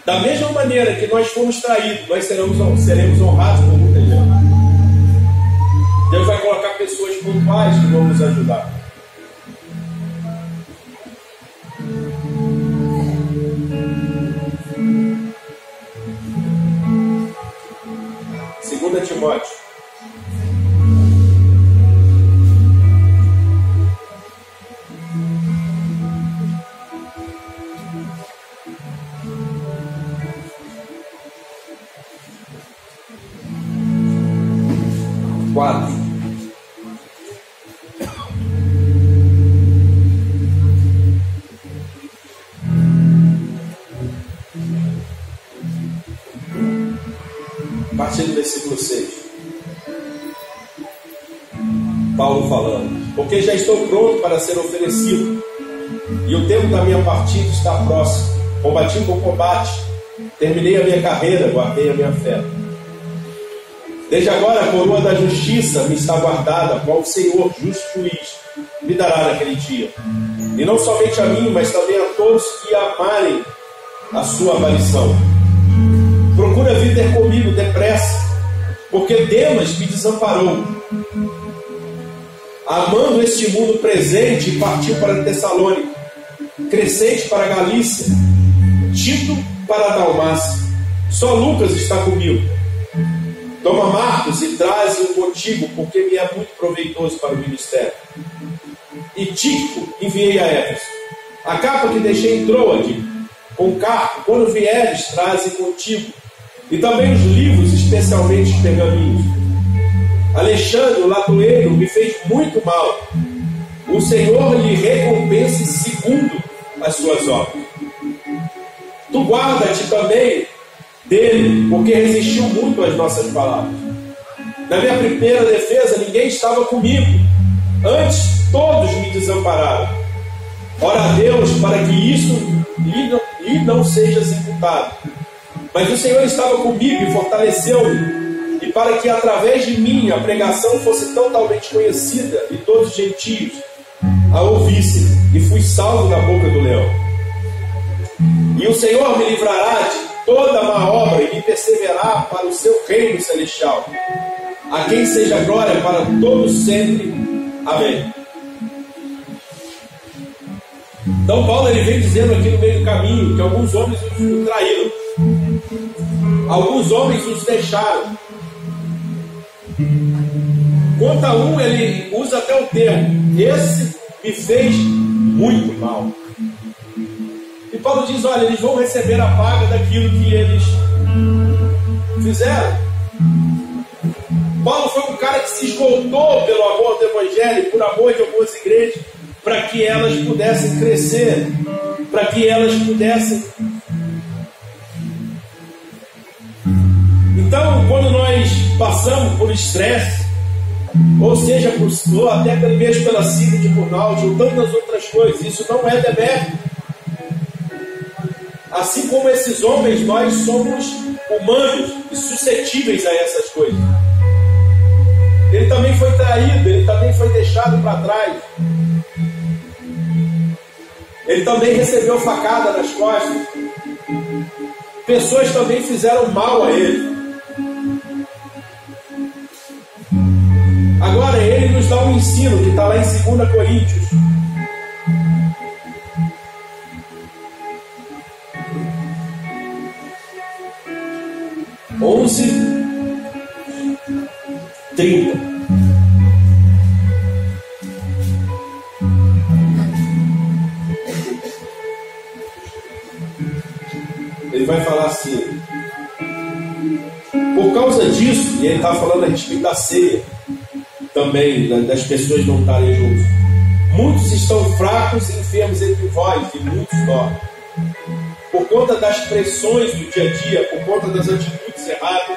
da mesma maneira que nós fomos traídos, nós seremos honrados por muita gente. Deus vai colocar pessoas pontuais que vão nos ajudar. Segunda Timóteo. A partir do versículo 6. Paulo falando: porque já estou pronto para ser oferecido, e o tempo da minha partida está próximo. Combati o bom combate, terminei a minha carreira, guardei a minha fé. Desde agora a coroa da justiça me está guardada, qual o Senhor, justo juiz, me dará naquele dia. E não somente a mim, mas também a todos que amarem a sua aparição. Procura vir ter comigo depressa, porque Demas me desamparou, amando este mundo presente, e partiu para Tessalônica, Crescente para Galícia, Tito para Dalmácia. Só Lucas está comigo. Toma Marcos e traze-o contigo, porque me é muito proveitoso para o ministério. E Tíquico enviei a Éfeso. A capa que deixei em Troade, com Carpo, quando vieres, traze contigo. E também os livros, especialmente os pergaminhos. Alexandre, o latoeiro, me fez muito mal. O Senhor lhe recompense segundo as suas obras. Tu guarda-te também dele, porque resistiu muito às nossas palavras. Na minha primeira defesa, ninguém estava comigo. Antes, todos me desampararam. Ora a Deus, para que isso lhe não seja executado. Mas o Senhor estava comigo e fortaleceu-me, e para que através de mim a pregação fosse totalmente conhecida e todos os gentios a ouvissem, e fui salvo da boca do leão. E o Senhor me livrará de toda má obra e me perseverar para o seu reino celestial, a quem seja glória para todos sempre. Amém. Então Paulo ele vem dizendo aqui no meio do caminho que alguns homens o traíram, alguns homens os deixaram. Quanto a um, ele usa até o termo: esse me fez muito mal. E Paulo diz: olha, eles vão receber a paga daquilo que eles fizeram. Paulo foi um cara que se esgotou pelo amor do Evangelho, por amor de algumas igrejas, para que elas pudessem crescer, para que elas pudessem. Então, quando nós passamos por estresse, ou seja, ou até mesmo pela síndrome de burnout, ou tantas outras coisas, isso não é demérito. Assim como esses homens, nós somos humanos e suscetíveis a essas coisas. Ele também foi traído, ele também foi deixado para trás. Ele também recebeu facada nas costas. Pessoas também fizeram mal a ele. Agora ele nos dá um ensino que está lá em 2 Coríntios. (11, 30). vai falar assim: por causa disso, e ele está falando a respeito da ceia também, das pessoas não estarem juntos. Muitos estão fracos e enfermos entre vós, e muitos dormem. Por conta das pressões do dia a dia, por conta das atitudes erradas.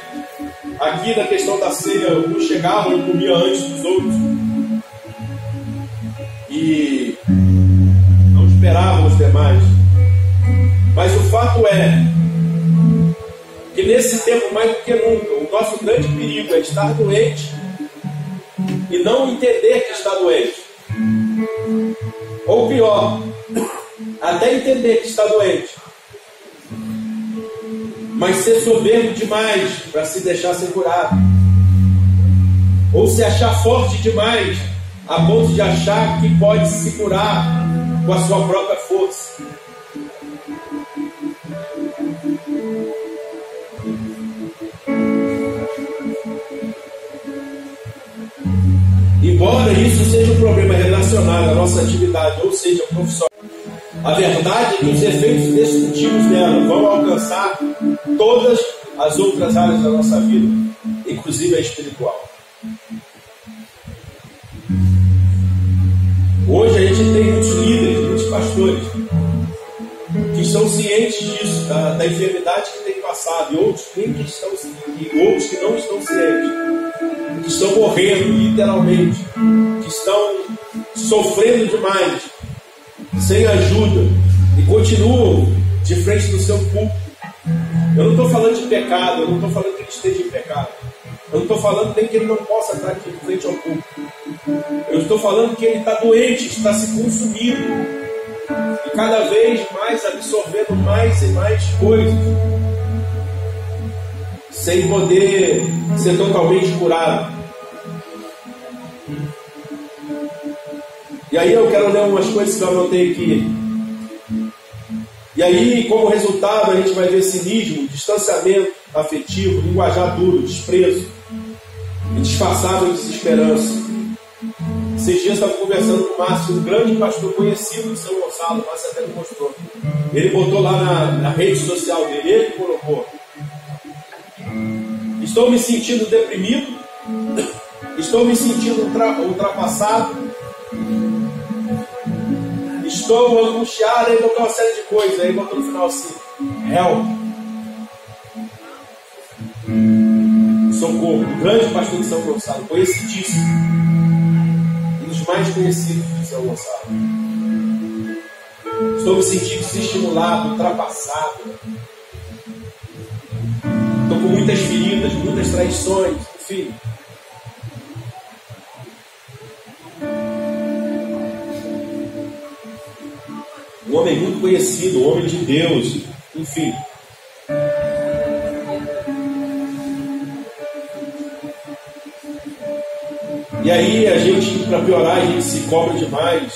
Aqui na questão da ceia, uns chegavam e comiam antes dos outros. E não esperavam os demais. Mas o fato é que nesse tempo, mais do que nunca, o nosso grande perigo é estar doente e não entender que está doente. Ou pior, até entender que está doente, mas ser soberbo demais para se deixar ser curado. Ou se achar forte demais a ponto de achar que pode se curar com a sua própria força. Embora isso seja um problema relacionado à nossa atividade, ou seja, profissional, a verdade é que os efeitos destrutivos dela vão alcançar todas as outras áreas da nossa vida, inclusive a espiritual. Hoje a gente tem muitos líderes, muitos pastores que estão cientes disso, da enfermidade que tem passado, e outros que não estão cientes, que estão morrendo literalmente, que estão sofrendo demais, sem ajuda, e continuam de frente do seu púlpito. Eu não estou falando de pecado, eu não estou falando que ele esteja em pecado, eu não estou falando nem que ele não possa estar aqui de frente ao púlpito. Eu estou falando que ele está doente, está se consumindo, e cada vez mais absorvendo mais e mais coisas, sem poder ser totalmente curado. E aí eu quero ler umas coisas que eu anotei aqui. E aí, como resultado, a gente vai ver cinismo, distanciamento afetivo, linguajar duro, desprezo, indisfarçável desesperança. Esses dias eu estava conversando com o Márcio, um grande pastor conhecido de São Gonçalo, o Márcio até me mostrou. Ele botou lá na rede social dele, ele colocou: estou me sentindo deprimido, estou me sentindo ultrapassado, estou angustiado. Aí botou uma série de coisas, aí botou no final assim: help, socorro. Um grande pastor de São Gonçalo, conhecidíssimo, um dos mais conhecidos de São Gonçalo. Estou me sentindo desestimulado, ultrapassado, estou com muitas feridas, muitas traições, enfim. Um homem muito conhecido, um homem de Deus, enfim. E aí a gente, para piorar, a gente se cobra demais,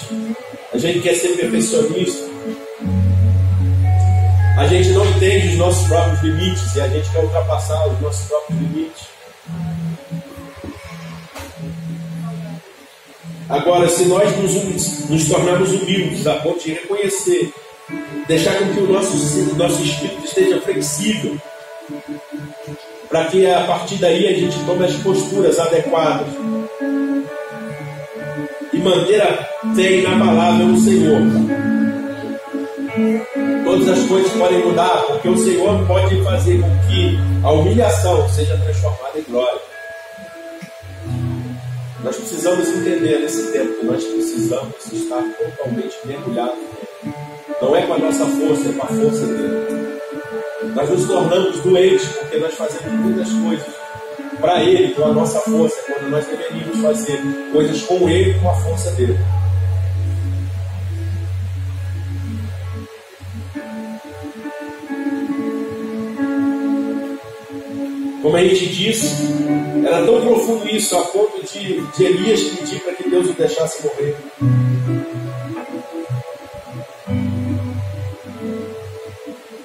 a gente quer ser perfeccionista, a gente não entende os nossos próprios limites e a gente quer ultrapassar os nossos próprios limites. Agora, se nós nos tornarmos humildes a ponto de reconhecer, deixar com que o nosso espírito esteja flexível, para que a partir daí a gente tome as posturas adequadas e manter a fé inabalável no Senhor, todas as coisas podem mudar, porque o Senhor pode fazer com que a humilhação seja transformada em glória. Nós precisamos entender nesse tempo que nós precisamos estar totalmente mergulhados nele. Não é com a nossa força, é com a força dele. Nós nos tornamos doentes porque nós fazemos muitas coisas para ele com a nossa força, quando nós deveríamos fazer coisas com ele com a força dele. Como a gente disse, era tão profundo isso, a ponto de Elias pedir para que Deus o deixasse morrer.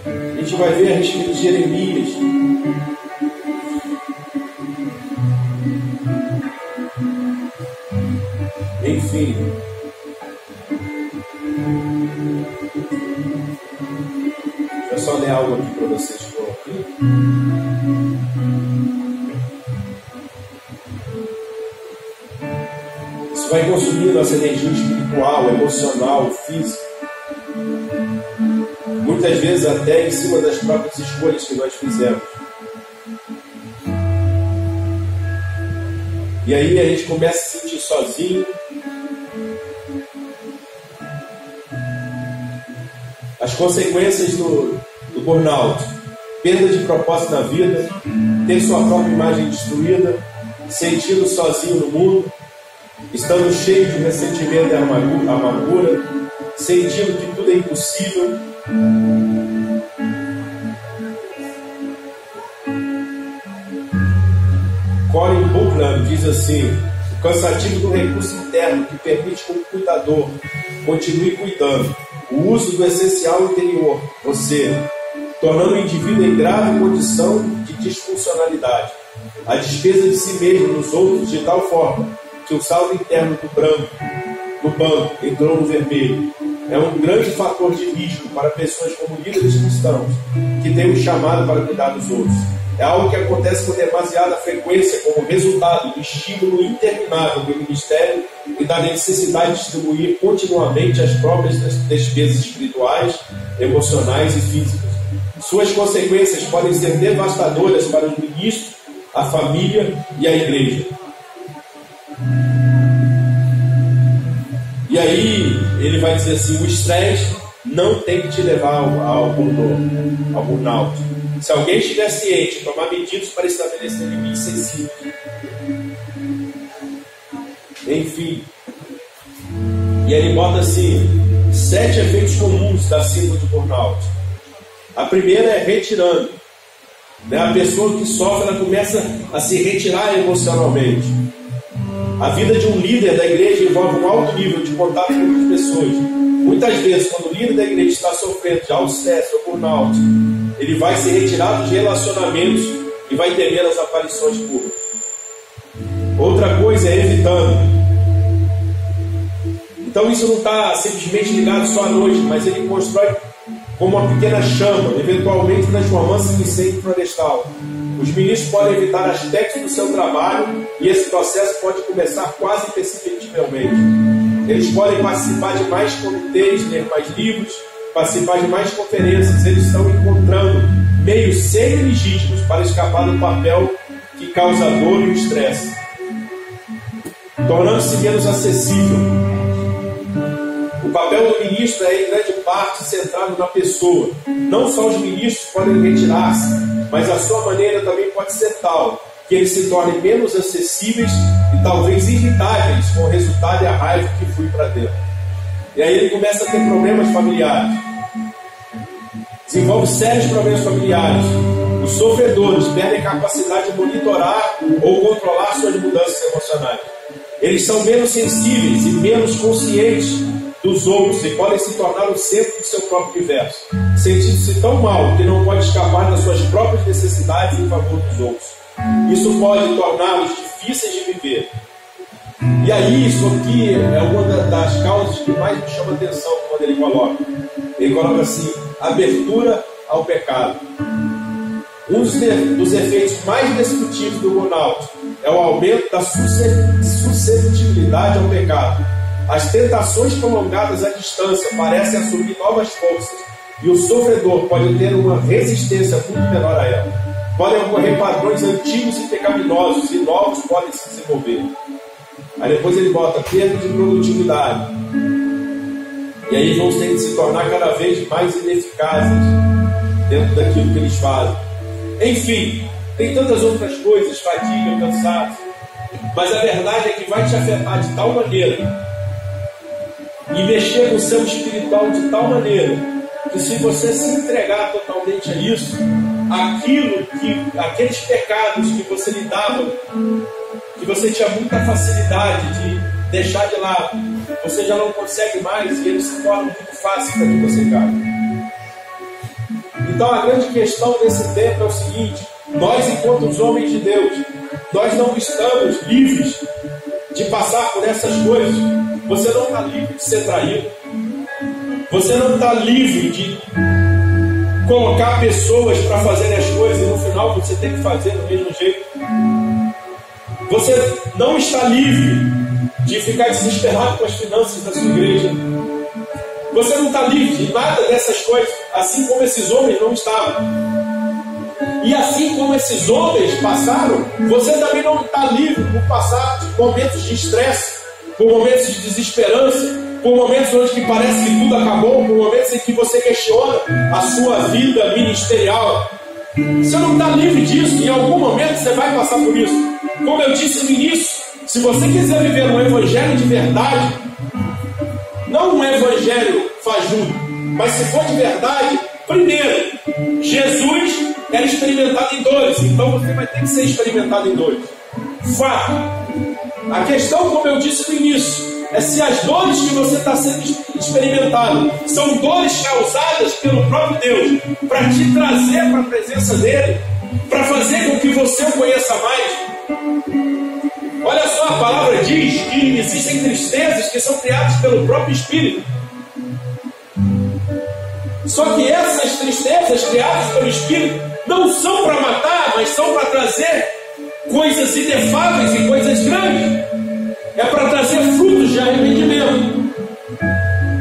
A gente vai ver a respeito de Jeremias. Enfim. Deixa eu só ler algo aqui para vocês que estão aqui. Isso vai consumir nossa energia espiritual, emocional, física. Muitas vezes até em cima das próprias escolhas que nós fizemos. E aí a gente começa a se sentir sozinho. As consequências do burnout: perda de propósito na vida, ter sua própria imagem destruída, sentindo sozinho no mundo, estando cheio de ressentimento e amargura, sentindo que tudo é impossível. Cory Booker diz assim: o cansativo do recurso interno que permite que o cuidador continue cuidando, o uso do essencial interior, você, tornando o indivíduo em grave condição de disfuncionalidade, a despesa de si mesmo nos outros de tal forma que o saldo interno do banco entrou no vermelho. É um grande fator de risco para pessoas como líderes cristãos que têm um chamado para cuidar dos outros. É algo que acontece com demasiada frequência como resultado do estímulo interminável do ministério e da necessidade de distribuir continuamente as próprias despesas espirituais, emocionais e físicas. Suas consequências podem ser devastadoras para os ministros, a família e a igreja. E aí ele vai dizer assim: o estresse não tem que te levar ao burnout. Se alguém estiver ciente, tomar medidas para estabelecer limites sensíveis. Enfim. E aí ele bota assim: 7 efeitos comuns da síndrome de burnout. A primeira é retirando. A pessoa que sofre, ela começa a se retirar emocionalmente. A vida de um líder da igreja envolve um alto nível de contato com outras pessoas. Muitas vezes, quando o líder da igreja está sofrendo de alto estresse ou burnout, ele vai se retirar dos relacionamentos e vai temer as aparições públicas. Outra coisa é evitando. Então isso não está simplesmente ligado só à noite, mas ele constrói como uma pequena chama, eventualmente transformando-se em incêndio florestal. Os ministros podem evitar aspectos do seu trabalho e esse processo pode começar quase imperceptivelmente. Eles podem participar de mais comitês, ler mais livros, participar de mais conferências. Eles estão encontrando meios semi-legítimos para escapar do papel que causa dor e o estresse, tornando-se menos acessível. O papel do ministro é, em grande parte, centrado na pessoa. Não só os ministros podem retirar-se, mas a sua maneira também pode ser tal que eles se tornem menos acessíveis e talvez irritáveis com o resultado e a raiva que flui para dentro. E aí ele começa a ter problemas familiares. Desenvolve sérios problemas familiares. Os sofredores perdem a capacidade de monitorar ou controlar suas mudanças emocionais. Eles são menos sensíveis e menos conscientes dos outros e podem se tornar o centro do seu próprio universo, sentindo-se tão mal que não pode escapar das suas próprias necessidades em favor dos outros. Isso pode torná-los difíceis de viver. E aí, isso aqui é uma das causas que mais me chama a atenção quando ele coloca. Ele coloca assim: abertura ao pecado. Um dos efeitos mais destrutivos do burnout é o aumento da suscetibilidade ao pecado. As tentações prolongadas à distância parecem assumir novas forças e o sofredor pode ter uma resistência muito menor a ela. Podem ocorrer padrões antigos e pecaminosos e novos podem se desenvolver. Aí depois ele bota perda de produtividade. E aí vão ter que se tornar cada vez mais ineficazes dentro daquilo que eles fazem. Enfim, tem tantas outras coisas, fadiga, cansaço. Mas a verdade é que vai te afetar de tal maneira e mexer com o seu espiritual de tal maneira que se você se entregar totalmente a isso, aqueles pecados que você lidava, que você tinha muita facilidade de deixar de lado, você já não consegue mais e eles se tornam muito fáceis para que você caia. Então a grande questão desse tempo é o seguinte: nós, enquanto os homens de Deus, nós não estamos livres de passar por essas coisas. Você não está livre de ser traído. Você não está livre de colocar pessoas para fazerem as coisas e no final você tem que fazer do mesmo jeito. Você não está livre de ficar desesperado com as finanças da sua igreja. Você não está livre de nada dessas coisas, assim como esses homens não estavam. E assim como esses homens passaram, você também não está livre por passar por momentos de estresse, por momentos de desesperança, por momentos onde que parece que tudo acabou, por momentos em que você questiona a sua vida ministerial. Você não está livre disso, em algum momento você vai passar por isso. Como eu disse no início, se você quiser viver um evangelho de verdade, não um evangelho fajuto, mas se for de verdade, primeiro, Jesus era experimentado em dores, então você vai ter que ser experimentado em dores. Fato. A questão, como eu disse no início, é se as dores que você está sendo experimentado são dores causadas pelo próprio Deus, para te trazer para a presença dele, para fazer com que você o conheça mais. Olha só, a palavra diz que existem tristezas que são criadas pelo próprio Espírito. Só que essas tristezas criadas pelo Espírito não são para matar, mas são para trazer coisas inefáveis e coisas grandes. É para trazer frutos de arrependimento.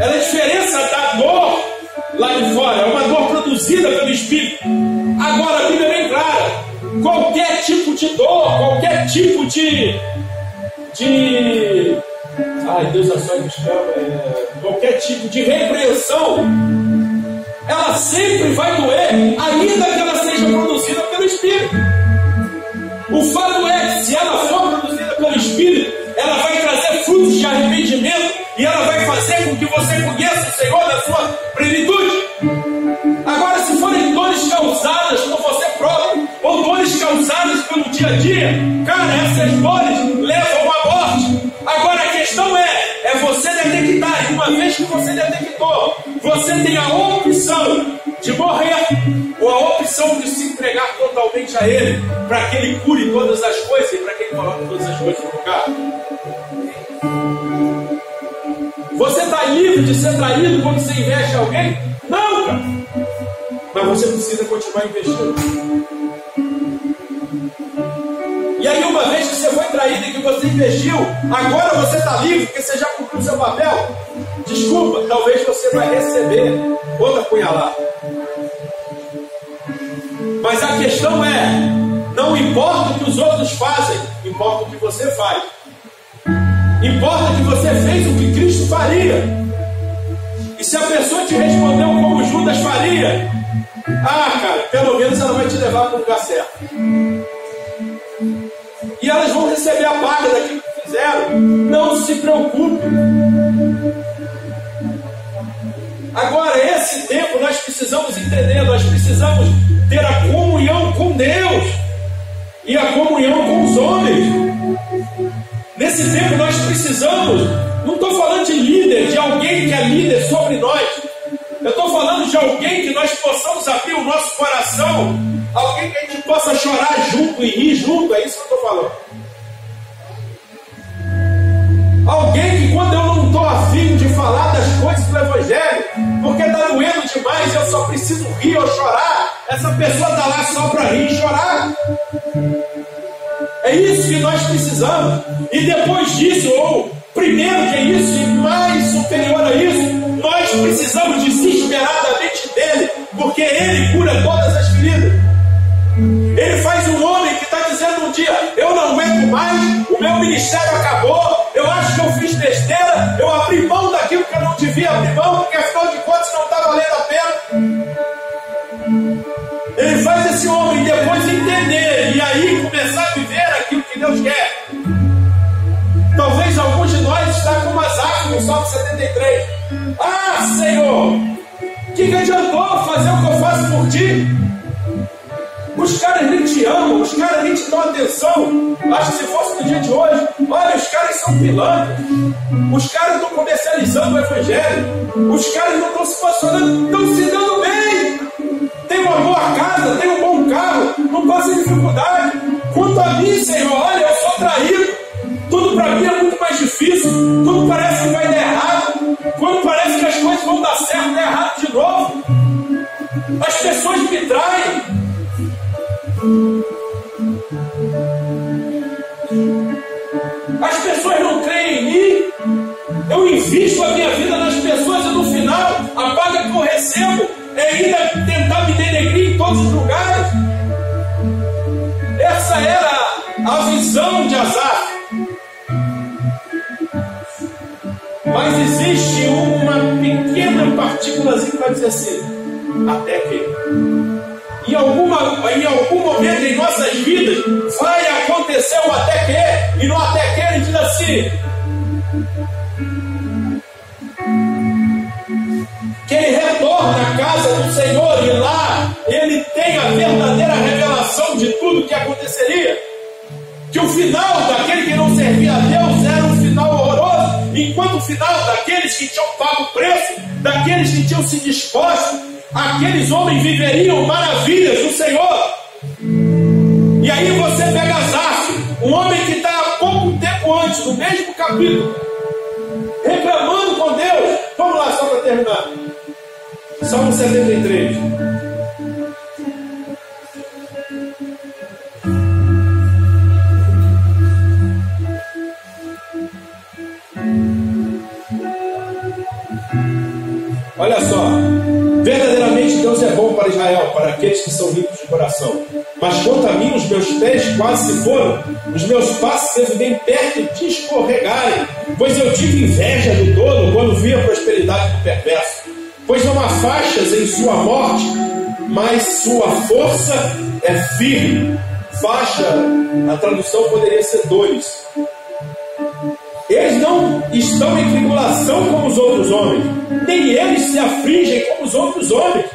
É a diferença da dor lá de fora. É uma dor produzida pelo Espírito. Agora a Bíblia é bem clara. Qualquer tipo de dor, qualquer tipo de Deus a só qualquer tipo de repreensão, ela sempre vai doer, ainda que ela seja produzida pelo Espírito. O fato é que se ela for produzida pelo Espírito, ela vai trazer frutos de arrependimento e ela vai fazer com que você conheça o Senhor na sua plenitude. Agora, se forem dores causadas por você próprio ou dores causadas pelo dia a dia, cara, essas dores levam à morte. Agora a questão é você detectar, e uma vez que você detectou, você tem a opção de morrer ou a opção de se entregar totalmente a Ele, para que Ele cure todas as coisas e para que Ele coloque todas as coisas no lugar. Você está livre de ser traído quando você investe em alguém? Não, cara. Mas você precisa continuar investindo. E aí, uma vez que você foi traído e que você investiu, agora você está livre porque você já cumpriu o seu papel? Desculpa, talvez você vai receber outra punhalada. Mas a questão é, não importa o que os outros fazem, importa o que você faz. Importa que você fez o que Cristo faria. E se a pessoa te respondeu como Judas faria, cara, pelo menos ela vai te levar para o lugar certo. E elas vão receber a paga daquilo que fizeram. Não se preocupe. Agora, esse tempo nós precisamos entender, nós precisamos ter a comunhão com Deus e a comunhão com os homens. Nesse tempo nós precisamos, não estou falando de líder, de alguém que é líder sobre nós. Eu estou falando de alguém que nós possamos abrir o nosso coração, alguém que a gente possa chorar junto e rir junto, é isso que eu estou falando. Alguém que quando eu não estou afim de falar das coisas do Evangelho, porque está doendo demais, eu só preciso rir ou chorar, essa pessoa está lá só para rir e chorar. É isso que nós precisamos. E depois disso, ou primeiro que isso, e mais superior a isso, nós precisamos desesperadamente dele, porque ele cura todas as feridas. Ele faz um homem que está dizendo um dia, eu não aguento mais, o meu ministério acabou, eu acho que eu fiz besteira, eu abri mão daquilo que eu não devia abrir mão, porque afinal de contas não está valendo a pena. Ele faz esse homem depois entender e aí começar a viver aquilo que Deus quer. Talvez alguns de nós estejam com umas asas no Salmo 73. Senhor, o que adiantou fazer o que eu faço por ti? Os caras nem te amam, os caras nem te dão atenção. Acho que se fosse no dia de hoje, olha, os caras são pilantras, os caras estão comercializando o Evangelho, os caras não estão se posicionando, estão se dando bem. Tem uma boa casa, tem um bom carro, não passa dificuldade. Quanto a mim, Senhor, olha, eu sou traído. Tudo para mim é muito mais difícil. Tudo parece que vai dar errado. Quando parece que as coisas vão dar certo, dá errado de novo. As pessoas me traem. As pessoas não creem em mim. Eu invisto a minha vida nas pessoas e no final a paga que eu recebo é ainda tentar me denegrir em todos os lugares. Essa era a visão de Asaf. Mas existe uma pequena partícula que vai dizer assim: até que em algum momento em nossas vidas vai acontecer o até que, e no até que ele diz assim: que ele retorna à casa do Senhor e lá ele tem a verdadeira revelação de tudo que aconteceria. Que o final daquele que não servia a Deus era um final horroroso, enquanto o final daqueles que tinham pago o preço, daqueles que tinham se disposto, aqueles homens viveriam maravilhas do Senhor. E aí você pega Asaf, um homem que está há pouco tempo antes, no mesmo capítulo, reclamando com Deus. Vamos lá, só para terminar. Salmo 73. Olha só, verdadeiramente Deus é bom para Israel, para aqueles que são limpos de coração. Mas quanto a mim, os meus pés quase se foram, os meus passos esteve bem perto de escorregarem, pois eu tive inveja do tolo quando vi a prosperidade do perverso. Pois não há faixas em sua morte, mas sua força é firme. Faixa, a tradução poderia ser dores. Eles não estão em tribulação como os outros homens, nem eles se afligem como os outros homens.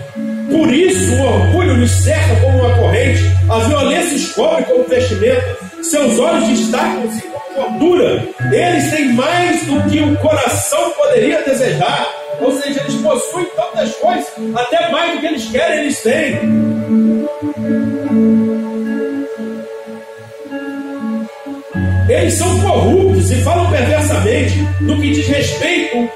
Por isso o orgulho lhes cerca como uma corrente, a violência os cobre como vestimenta, seus olhos destacam-se como gordura. Eles têm mais do que o coração poderia desejar. Ou seja, eles possuem tantas coisas, até mais do que eles querem, eles têm. Eles são corruptos e falam perversamente. No que diz respeito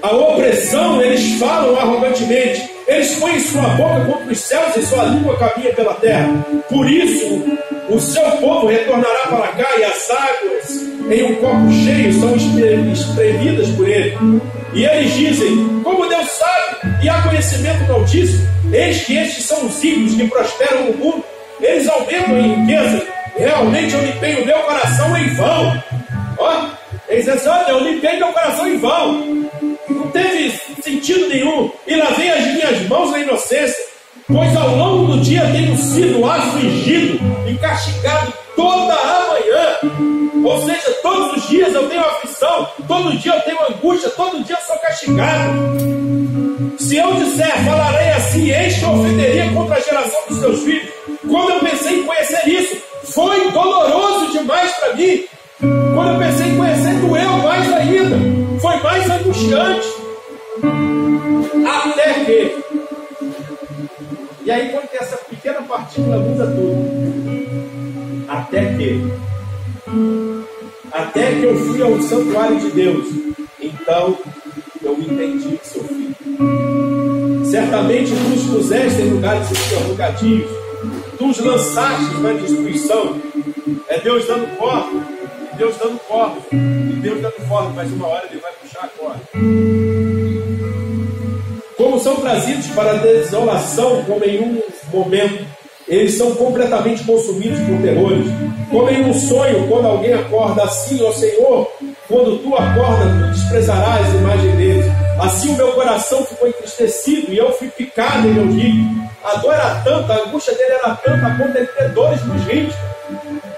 à opressão, eles falam arrogantemente. Eles põem sua boca contra os céus e sua língua caminha pela terra. Por isso, o seu povo retornará para cá e as águas em um copo cheio são espremidas por ele. E eles dizem: como Deus sabe e há conhecimento do Altíssimo, eis que estes são os ímpios que prosperam no mundo. Eles aumentam em riqueza. Realmente eu limpei o meu coração em vão. Ó, eles dizem: olha, eu limpei meu coração em vão. Não teve sentido nenhum. E lavei as minhas mãos na inocência. Pois ao longo do dia tenho sido afligido e castigado toda a manhã. Ou seja, todos os dias eu tenho aflição, todo dia eu tenho angústia, todo dia eu sou castigado. Se eu disser, falarei assim, eis que eu ofenderia contra a geração dos teus filhos. Quando eu pensei em conhecer isso, foi doloroso demais para mim. Quando eu pensei em conhecer, doeu mais ainda. Foi mais angustiante. Até que... E aí quando tem essa pequena partícula, muda tudo. Até que eu fui ao santuário de Deus. Então eu entendi que sou filho. Certamente tu os puseste em lugares interrogativos. Tu os lançaste na destruição. É Deus dando corda, Deus dando corda, e Deus dando corda, mas uma hora ele vai puxar a corda. Como são trazidos para a desolação, como em um momento, eles são completamente consumidos por terrores. Como em um sonho, quando alguém acorda, assim, ó Senhor, quando tu acordas, tu desprezarás a imagem deles. Assim o meu coração ficou entristecido e eu fui picado em meu rio. A dor era tanta, a angústia dele era tanta, a ponto de ter dores nos rins,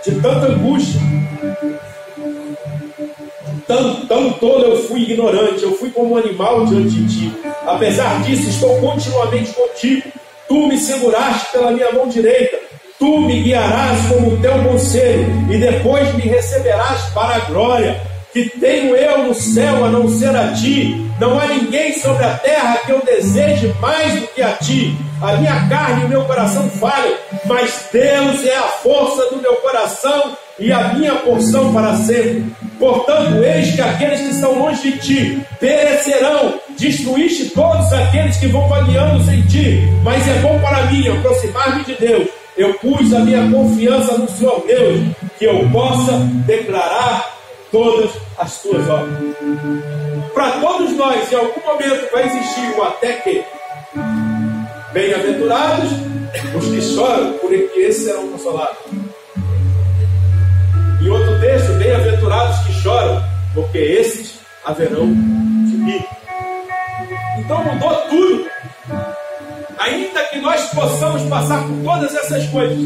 de tanta angústia. Tão tolo eu fui ignorante, eu fui como um animal diante de ti. Apesar disso, estou continuamente contigo. Tu me seguraste pela minha mão direita. Tu me guiarás como teu conselho e depois me receberás para a glória. Que tenho eu no céu a não ser a ti. Não há ninguém sobre a terra que eu deseje mais do que a ti. A minha carne e o meu coração falham, mas Deus é a força do meu coração e a minha porção para sempre. Portanto, eis que aqueles que estão longe de ti perecerão. Destruíste todos aqueles que vão vagueando sem ti. Mas é bom para mim aproximar-me de Deus. Eu pus a minha confiança no Senhor Deus, que eu possa declarar todas as tuas obras. Para todos nós, em algum momento vai existir o até que. Bem-aventurados os que choram, porque esses serão consolados. Em outro texto, bem-aventurados que choram, porque esses haverão de rir. Então mudou tudo. Ainda que nós possamos passar por todas essas coisas,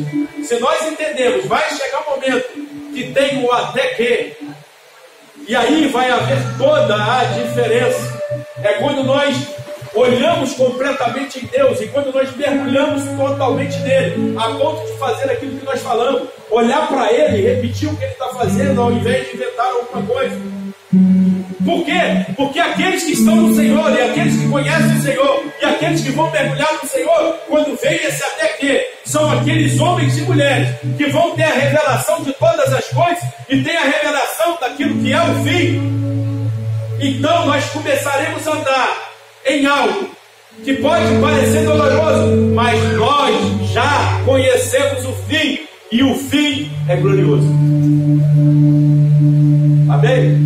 se nós entendemos, vai chegar um momento que tem o até que, e aí vai haver toda a diferença. É quando nós olhamos completamente em Deus e quando nós mergulhamos totalmente nele, a ponto de fazer aquilo que nós falamos, olhar para ele e repetir o que ele está fazendo ao invés de inventar alguma coisa. Por quê? Porque aqueles que estão no Senhor e aqueles que conhecem o Senhor e aqueles que vão mergulhar no Senhor, quando vem esse até que, são aqueles homens e mulheres que vão ter a revelação de todas as coisas e tem a revelação daquilo que é o fim. Então nós começaremos a andar em algo que pode parecer doloroso, mas nós já conhecemos o fim e o fim é glorioso. Amém?